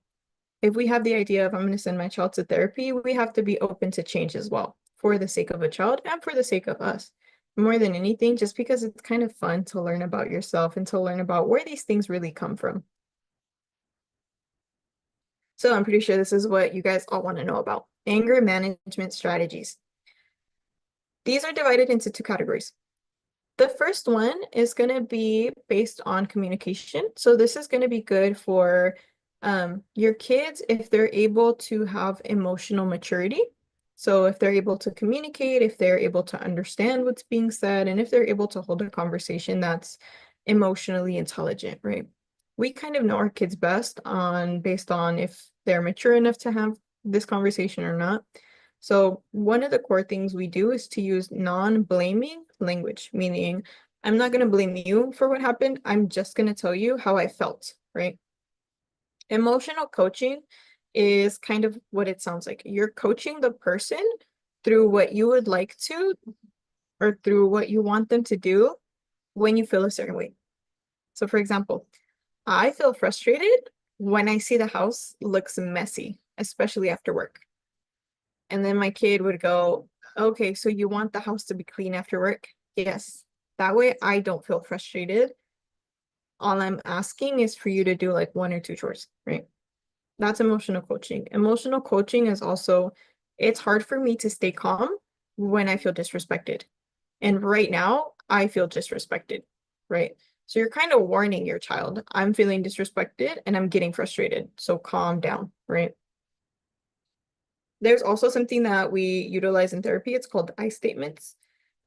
if we have the idea of I'm going to send my child to therapy, we have to be open to change as well for the sake of a child and for the sake of us. More than anything, just because it's kind of fun to learn about yourself and to learn about where these things really come from. So I'm pretty sure this is what you guys all want to know about. Anger management strategies. These are divided into two categories. The first one is going to be based on communication. So this is going to be good for your kids if they're able to have emotional maturity. So if they're able to communicate, if they're able to understand what's being said, and if they're able to hold a conversation that's emotionally intelligent, right? We kind of know our kids best based on if they're mature enough to have this conversation or not. So one of the core things we do is to use non-blaming language, meaning I'm not going to blame you for what happened. I'm just going to tell you how I felt, right? Emotional coaching is kind of what it sounds like. You're coaching the person through what you would like to, or through what you want them to do when you feel a certain way. So for example, I feel frustrated when I see the house looks messy, especially after work. And then my kid would go, okay, so you want the house to be clean after work? Yes. That way I don't feel frustrated. All I'm asking is for you to do like one or two chores, right? That's emotional coaching. Emotional coaching is also, it's hard for me to stay calm when I feel disrespected. And right now, I feel disrespected, right? So you're kind of warning your child, I'm feeling disrespected and I'm getting frustrated. So calm down, right? There's also something that we utilize in therapy. It's called I statements.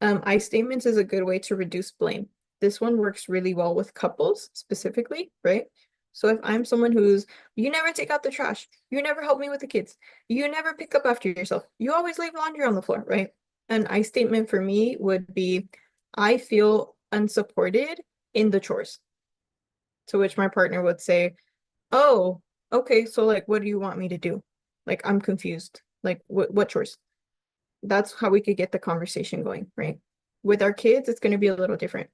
I statements is a good way to reduce blame. This one works really well with couples specifically, right? So if I'm someone who's, you never take out the trash, you never help me with the kids, you never pick up after yourself, you always leave laundry on the floor, right? An I statement for me would be, I feel unsupported in the chores. To which my partner would say, oh, okay, so like, what do you want me to do? Like, I'm confused. Like, what chores? That's how we could get the conversation going, right? With our kids, it's going to be a little different.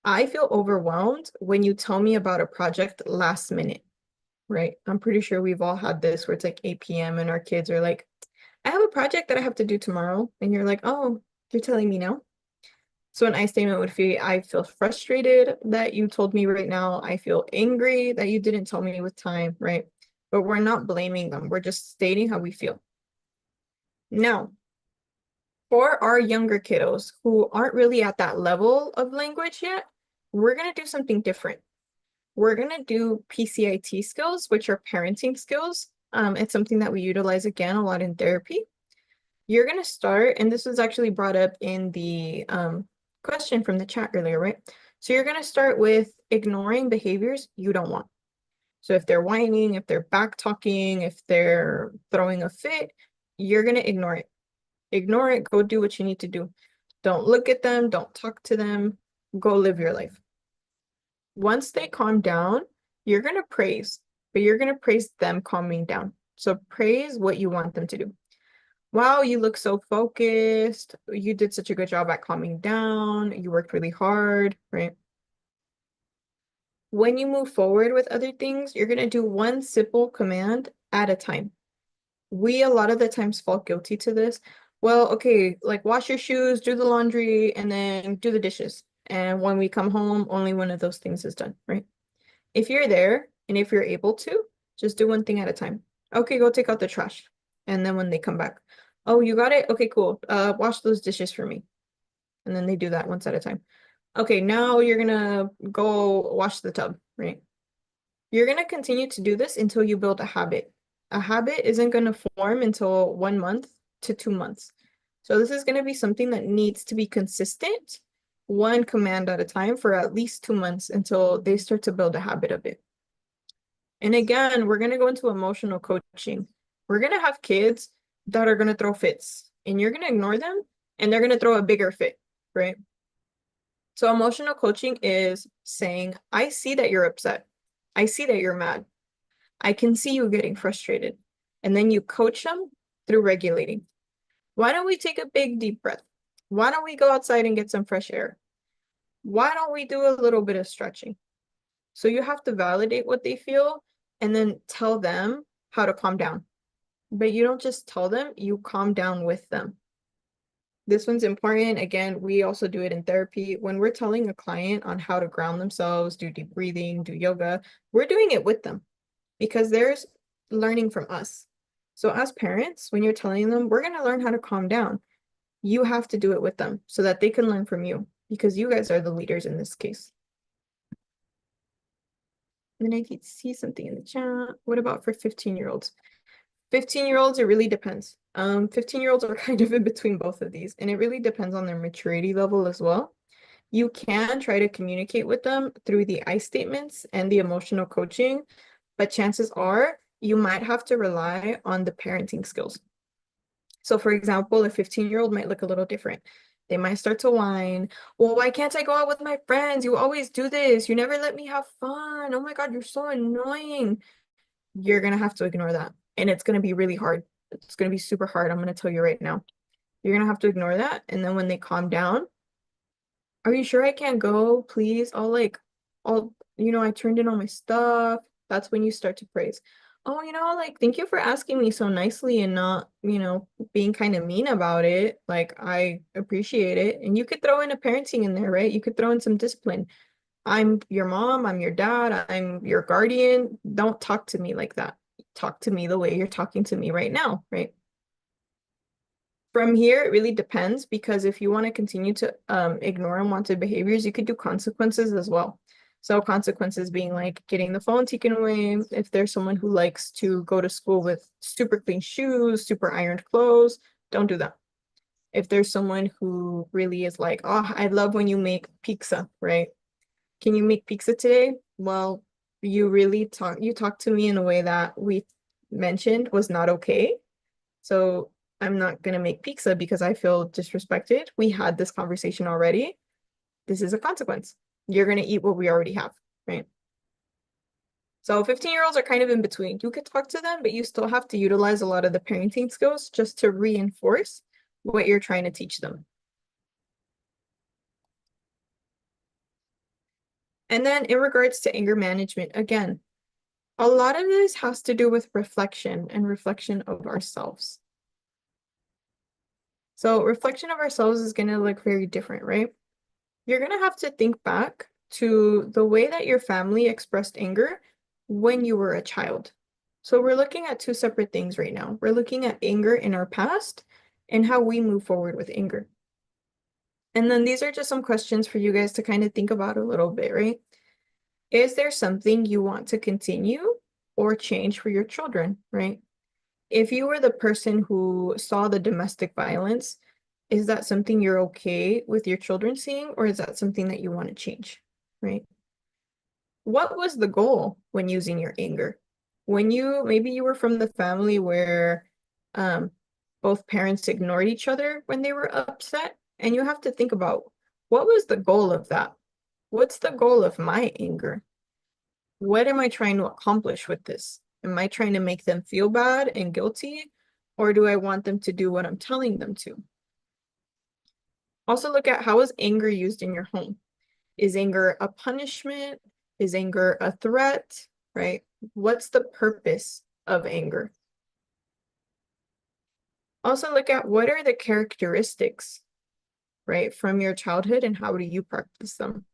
I feel overwhelmed when you tell me about a project last minute, right? I'm pretty sure we've all had this where it's like 8 p.m. and our kids are like, I have a project that I have to do tomorrow. And you're like, oh, you're telling me now? So an I statement would be, I feel frustrated that you told me right now. I feel angry that you didn't tell me with time, right? But we're not blaming them. We're just stating how we feel. Now, for our younger kiddos who aren't really at that level of language yet, we're going to do something different. We're going to do PCIT skills, which are parenting skills. It's something that we utilize again a lot in therapy. You're going to start, and this was actually brought up in the question from the chat earlier, right? So you're going to start with ignoring behaviors you don't want. So if they're whining, if they're back talking, if they're throwing a fit, you're going to ignore it. Ignore it, go do what you need to do. Don't look at them, don't talk to them, go live your life. Once they calm down, you're going to praise, but you're going to praise them calming down. So praise what you want them to do. Wow, you look so focused. You did such a good job at calming down. You worked really hard, right? When you move forward with other things, you're going to do one simple command at a time. We a lot of the times fall guilty to this. Well, okay, like wash your shoes, do the laundry, and then do the dishes. And when we come home, only one of those things is done, right? If you're there and if you're able to, just do one thing at a time. Okay, go take out the trash. And then when they come back, oh, you got it? Okay, cool. Wash those dishes for me. And then they do that once at a time. Okay, now you're gonna go wash the tub, right? You're gonna continue to do this until you build a habit. a habit isn't going to form until 1 month to 2 months. So this is going to be something that needs to be consistent, one command at a time for at least 2 months until they start to build a habit of it. And again, we're going to go into emotional coaching. We're going to have kids that are going to throw fits, and you're going to ignore them, and they're going to throw a bigger fit, right? So emotional coaching is saying, I see that you're upset. I see that you're mad. I can see you getting frustrated. And then you coach them through regulating. Why don't we take a big deep breath? Why don't we go outside and get some fresh air? Why don't we do a little bit of stretching? So you have to validate what they feel and then tell them how to calm down. But you don't just tell them, you calm down with them. This one's important. Again, we also do it in therapy. When we're telling a client on how to ground themselves, do deep breathing, do yoga, we're doing it with them because there's learning from us. So as parents, when you're telling them, we're going to learn how to calm down, you have to do it with them so that they can learn from you because you guys are the leaders in this case. And then I can see something in the chat. What about for 15-year-olds? 15-year-olds, it really depends. 15-year-olds are kind of in between both of these, and it really depends on their maturity level as well. You can try to communicate with them through the I statements and the emotional coaching, but chances are you might have to rely on the parenting skills. So for example, a 15-year-old might look a little different. They might start to whine. Well, why can't I go out with my friends? You always do this. You never let me have fun. Oh my God, you're so annoying. You're going to have to ignore that. And it's going to be really hard. It's going to be super hard. I'm going to tell you right now. You're going to have to ignore that. And then when they calm down, are you sure I can't go? Please. I turned in all my stuff. That's when you start to praise. Oh, thank you for asking me so nicely and not, being kind of mean about it. Like, I appreciate it. And you could throw in a parenting in there, right? You could throw in some discipline. I'm your mom, I'm your dad, I'm your guardian. Don't talk to me like that. Talk to me the way you're talking to me right now, right? From here, it really depends because if you want to continue to ignore unwanted behaviors, you could do consequences as well. So consequences being like getting the phone taken away. If there's someone who likes to go to school with super clean shoes, super ironed clothes, don't do that. If there's someone who really is like, oh, I love when you make pizza, right? Can you make pizza today? Well, you talked to me in a way that we mentioned was not okay. So I'm not gonna make pizza because I feel disrespected. We had this conversation already. This is a consequence. You're gonna eat what we already have, right? So 15-year-olds are kind of in between. You could talk to them, but you still have to utilize a lot of the parenting skills just to reinforce what you're trying to teach them. And then in regards to anger management, again, a lot of this has to do with reflection and reflection of ourselves. So reflection of ourselves is going to look very different, right? You're going to have to think back to the way that your family expressed anger when you were a child. So we're looking at two separate things right now. We're looking at anger in our past and how we move forward with anger. And then these are just some questions for you guys to kind of think about a little bit, right? Is there something you want to continue or change for your children, right? If you were the person who saw the domestic violence, is that something you're okay with your children seeing, or is that something that you want to change, right? What was the goal when using your anger? Maybe you were from the family where both parents ignored each other when they were upset, and you have to think about what was the goal of that? What's the goal of my anger? What am I trying to accomplish with this? Am I trying to make them feel bad and guilty, or do I want them to do what I'm telling them to? Also look at how is anger used in your home? Is anger a punishment? Is anger a threat, right? What's the purpose of anger? Also look at what are the characteristics, right, from your childhood and how do you practice them?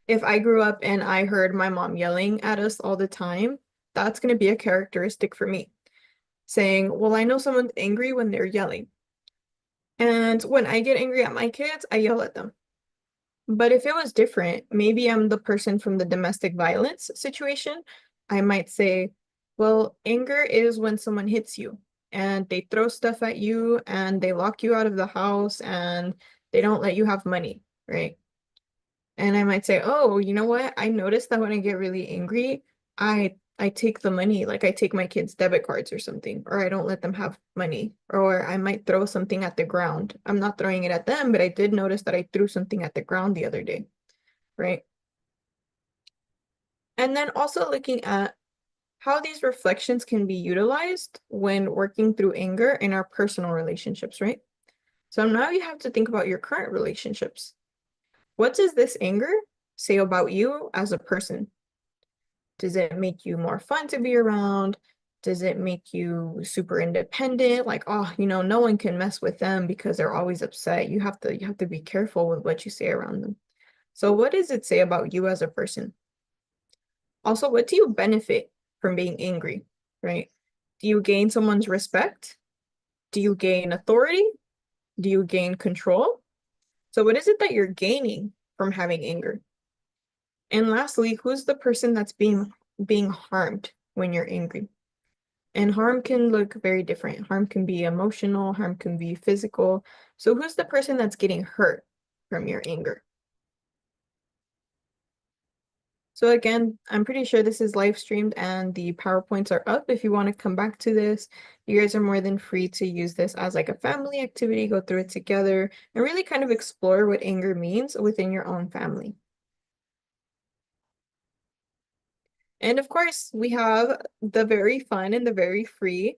If I grew up and I heard my mom yelling at us all the time, that's going to be a characteristic for me. Saying, well, I know someone's angry when they're yelling. And when I get angry at my kids, I yell at them. But if it was different, maybe I'm the person from the domestic violence situation. I might say, Well, anger is when someone hits you and they throw stuff at you and they lock you out of the house and they don't let you have money, right? And I might say, "Oh, you know what? I noticed that when I get really angry, I take the money, like I take my kids' debit cards or something, or I don't let them have money, or I might throw something at the ground. I'm not throwing it at them, but I did notice that I threw something at the ground the other day, right?" And then also looking at how these reflections can be utilized when working through anger in our personal relationships, right? So now you have to think about your current relationships. What does this anger say about you as a person? Does it make you more fun to be around? Does it make you super independent? Like, oh, no one can mess with them because they're always upset. You have to be careful with what you say around them. So what does it say about you as a person? Also, what do you benefit from being angry, right? Do you gain someone's respect? Do you gain authority? Do you gain control? So what is it that you're gaining from having anger? And lastly, who's the person that's being harmed when you're angry? And harm can look very different. Harm can be emotional, harm can be physical. So who's the person that's getting hurt from your anger? So again, I'm pretty sure this is live streamed and the PowerPoints are up. If you want to come back to this, you guys are more than free to use this as like a family activity, go through it together, and really kind of explore what anger means within your own family. And of course, we have the very fun and the very free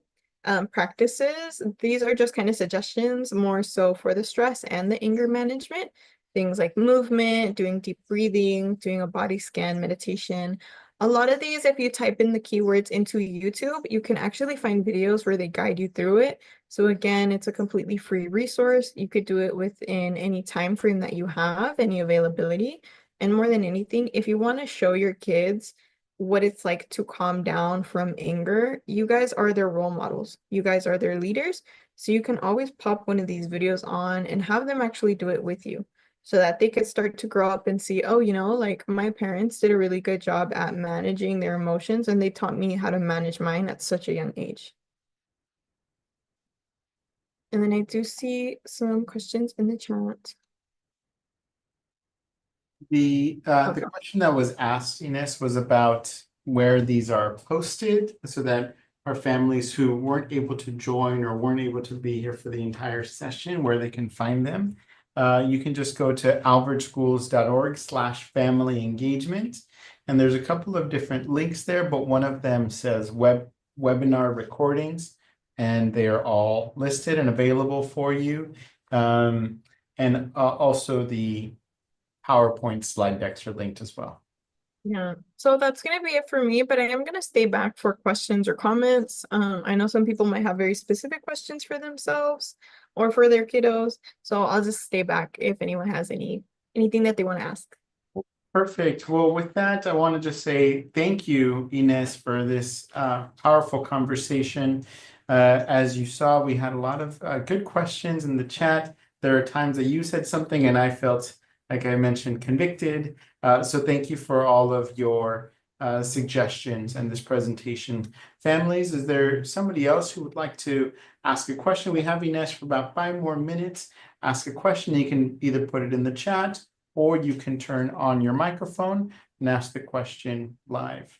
practices. These are just kind of suggestions, more so for the stress and the anger management. Things like movement, doing deep breathing, doing a body scan, meditation. A lot of these, if you type in the keywords into YouTube, you can actually find videos where they guide you through it. So again, it's a completely free resource. You could do it within any time frame that you have, any availability. And more than anything, if you want to show your kids what it's like to calm down from anger, you guys are their role models. You guys are their leaders. So you can always pop one of these videos on and have them actually do it with you so that they could start to grow up and see, oh, like my parents did a really good job at managing their emotions and they taught me how to manage mine at such a young age. And then I do see some questions in the chat. The Okay. question that was asked, Ines, was about where these are posted so that our families who weren't able to join or weren't able to be here for the entire session, where they can find them. You can just go to alvartschools.org/family engagement. And there's a couple of different links there, but one of them says webinar recordings, and they are all listed and available for you. And also the PowerPoint slide decks are linked as well. Yeah, so that's going to be it for me, but I am going to stay back for questions or comments. I know some people might have very specific questions for themselves or for their kiddos, so I'll just stay back if anyone has anything that they want to ask. Perfect. Well, with that, I want to just say thank you, Ines, for this powerful conversation. As you saw, we had a lot of good questions in the chat. There are times that you said something and I felt, like I mentioned, convicted. So thank you for all of your suggestions and this presentation. Families, is there somebody else who would like to ask a question? We have Ines for about 5 more minutes. Ask a question. You can either put it in the chat or you can turn on your microphone and ask the question live.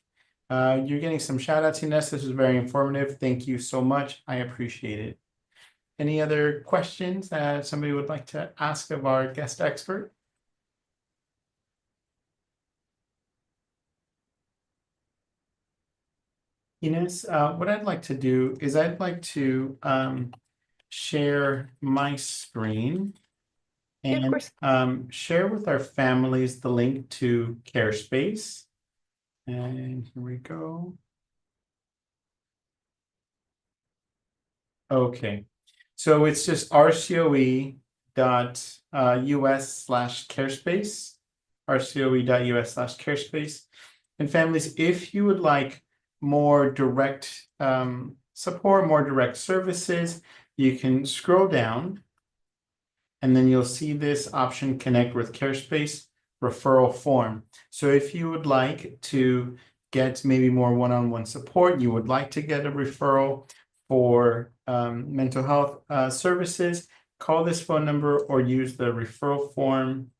You're getting some shout outs, Ines. This is very informative. Thank you so much. I appreciate it. Any other questions that somebody would like to ask of our guest expert? Ines, what I'd like to do is I'd like to share my screen Yeah, of and course. share with our families the link to CareSpace. And here we go. Okay, so it's just rcoe.us/carespace, rcoe.us/carespace. And families, if you would like more direct support, more direct services, you can scroll down and then you'll see this option, Connect with CareSpace referral form. So if you would like to get maybe more one-on-one support, you would like to get a referral for mental health services, call this phone number or use the referral form.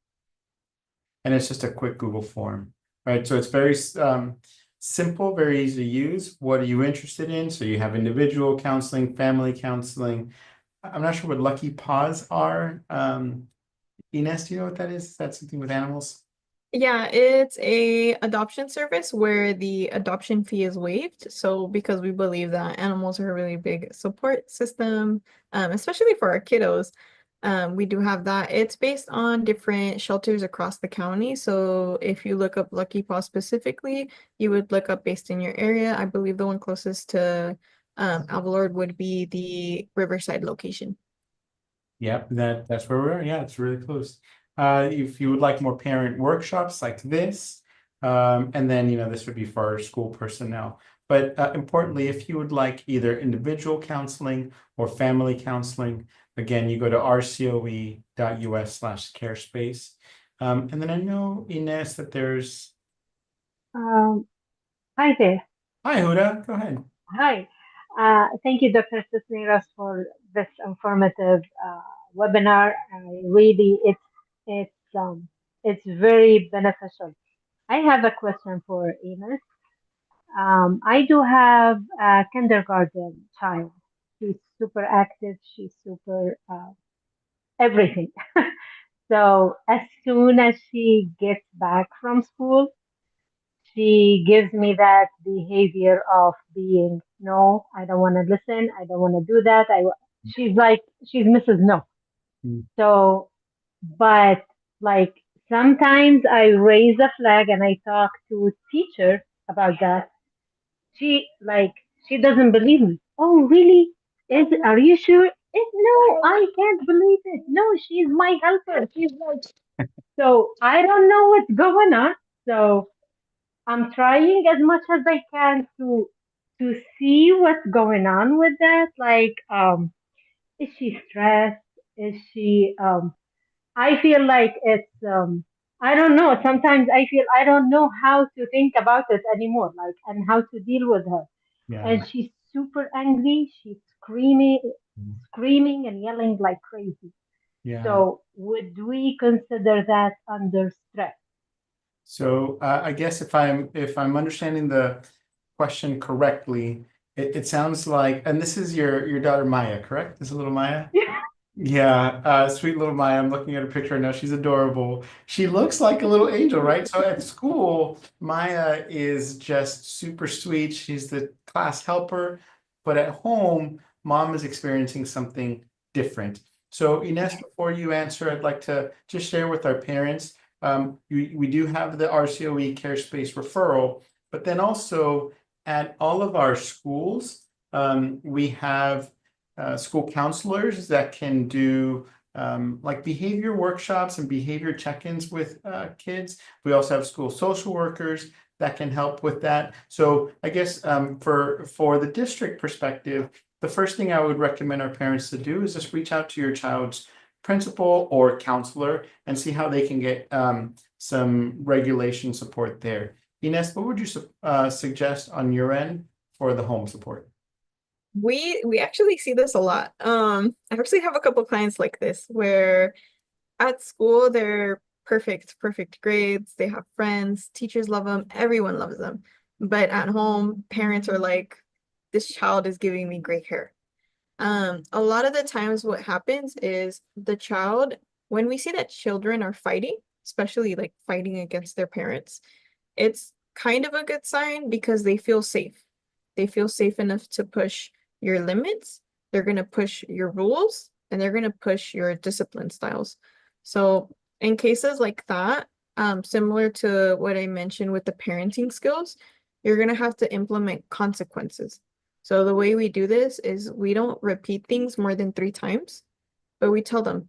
And it's just a quick Google form, right? So it's very simple, very easy to use. What are you interested in? So you have individual counseling, family counseling. I'm not sure what Lucky Paws are. Ines, do you know what that is? Is that something with animals? Yeah, it's a adoption service where the adoption fee is waived. So because we believe that animals are a really big support system, especially for our kiddos, we do have that. It's based on different shelters across the county. So if you look up Lucky Paw specifically, you would look up based in your area. I believe the one closest to Avalord would be the Riverside location. Yep, that's where we're. Yeah, it's really close. If you would like more parent workshops like this, and then this would be for our school personnel. But importantly, if you would like either individual counseling or family counseling, again, you go to rcoe.us/carespace. And then I know, Ines, that there's. Um, Hi there. Hi, Huda. Go ahead. Hi. Thank you, Dr. Cisneros, for this informative webinar. Really, it's very beneficial. I have a question for Enos. I do have a kindergarten child. She's super active. She's super everything. So as soon as she gets back from school, she gives me that behavior of being, no, I don't want to listen. I don't want to do that. She's like, she's Mrs. No. Mm. So, but like sometimes I raise a flag and I talk to teacher about that. She like, she doesn't believe me. Oh, really? Are you sure? No, I can't believe it. No, she's my helper. She's like, so I don't know what's going on. So I'm trying as much as I can to see what's going on with that. Like, is she stressed? Is she I feel like it's I don't know. Sometimes I feel I don't know how to think about it anymore, like and how to deal with her. Yeah. And she's super angry. She's screaming and yelling like crazy. Yeah. So would we consider that under stress? So I guess if I'm understanding the question correctly, it sounds like, and this is your daughter Maya, correct? This is little Maya? Yeah, sweet little Maya. I'm looking at her picture now. She's adorable. She looks like a little angel, right? So at school, Maya is just super sweet. She's the class helper, but at home, mom is experiencing something different. So Ines, before you answer, I'd like to just share with our parents. We do have the RCOE Care Space referral, but then also at all of our schools, we have school counselors that can do like behavior workshops and behavior check-ins with kids. We also have school social workers that can help with that. So I guess for the district perspective, the first thing I would recommend our parents to do is just reach out to your child's principal or counselor and see how they can get some regulation support there. Ines, what would you suggest on your end for the home support? We actually see this a lot. I actually have a couple clients like this where at school they're perfect grades, they have friends, teachers love them, everyone loves them. But at home, parents are like, this child is giving me gray hair. A lot of the times what happens is the child, when we see that children are fighting, especially like fighting against their parents, it's kind of a good sign because they feel safe. They feel safe enough to push your limits, they're going to push your rules, and they're going to push your discipline styles. So in cases like that, similar to what I mentioned with the parenting skills, you're going to have to implement consequences. So the way we do this is we don't repeat things more than 3 times, but we tell them,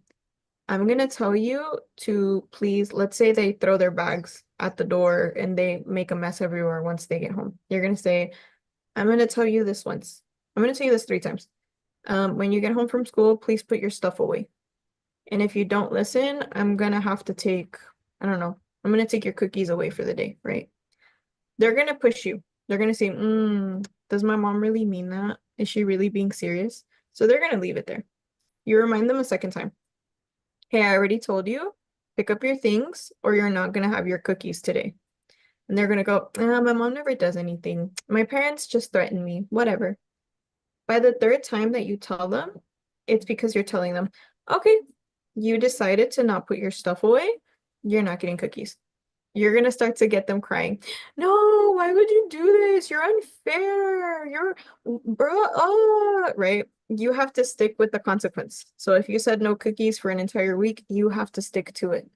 I'm going to tell you to please, let's say they throw their bags at the door and they make a mess everywhere once they get home. You're going to say, I'm going to tell you this once. I'm going to tell you this 3 times. When you get home from school, please put your stuff away. And if you don't listen, I'm going to have to take, I don't know, I'm going to take your cookies away for the day, right? They're gonna push you. They're gonna say, does my mom really mean that? Is she really being serious? So they're gonna leave it there. You remind them a second time. Hey, I already told you, pick up your things or you're not gonna have your cookies today. And they're gonna go, my mom never does anything. My parents just threaten me, whatever. By the third time that you tell them, it's because you're telling them, okay, you decided to not put your stuff away, you're not getting cookies. You're gonna start to get them crying. No, why would you do this? You're unfair. You're right? You have to stick with the consequence. So if you said no cookies for an entire week, you have to stick to it.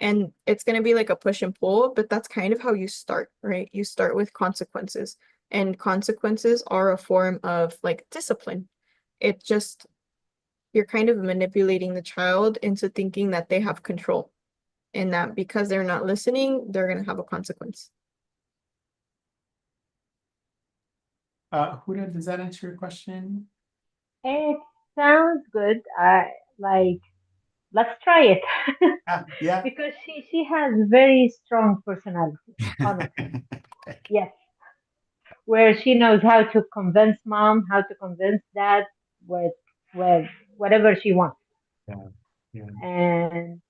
And it's gonna be like a push and pull, but that's kind of how you start, right? You start with consequences, and consequences are a form of like discipline. It just, you're kind of manipulating the child into thinking that they have control, and that because they're not listening, they're going to have a consequence. Huda, does that answer your question? It sounds good. Let's try it. Yeah. Because she has very strong personality, honestly. Yes. Where she knows how to convince mom, how to convince dad with whatever she wants. Yeah, yeah. And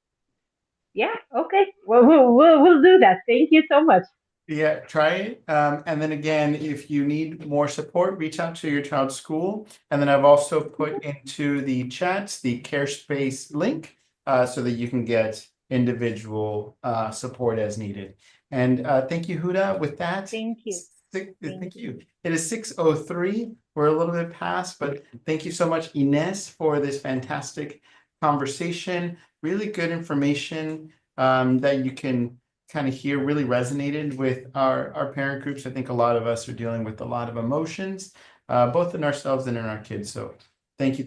yeah, okay. Well, we'll do that. Thank you so much. Yeah, try it. And then again, if you need more support, reach out to your child's school. And then I've also put into the chats the CareSpace link so that you can get individual support as needed. And thank you, Huda. With that, Thank you. thank you. It is 6:03. We're a little bit past, but thank you so much, Ines, for this fantastic conversation. Really good information that you can kind of hear really resonated with our parent groups. I think a lot of us are dealing with a lot of emotions, both in ourselves and in our kids. So thank you,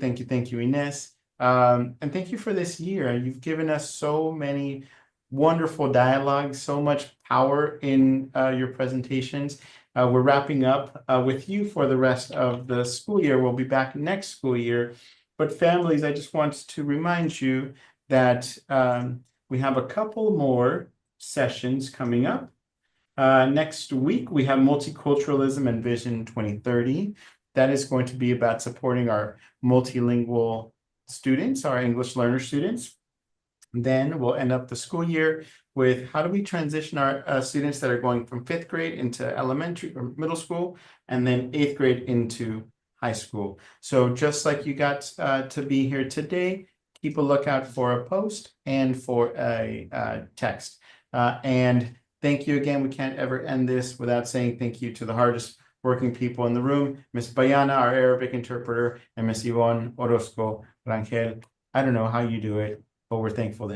Ines. And thank you for this year. You've given us so many wonderful dialogues, so much power in your presentations. We're wrapping up with you for the rest of the school year. We'll be back next school year. But families, I just want to remind you that we have a couple more sessions coming up. Next week, we have Multiculturalism and Vision 2030. That is going to be about supporting our multilingual students, our English learner students. Then we'll end up the school year with how do we transition our students that are going from 5th grade into elementary or middle school, and then 8th grade into high school. So just like you got to be here today, keep a lookout for a post and for a text. And thank you again. We can't ever end this without saying thank you to the hardest working people in the room, Miss Bayana, our Arabic interpreter, and Miss Yvonne Orozco Rangel. I don't know how you do it, but we're thankful that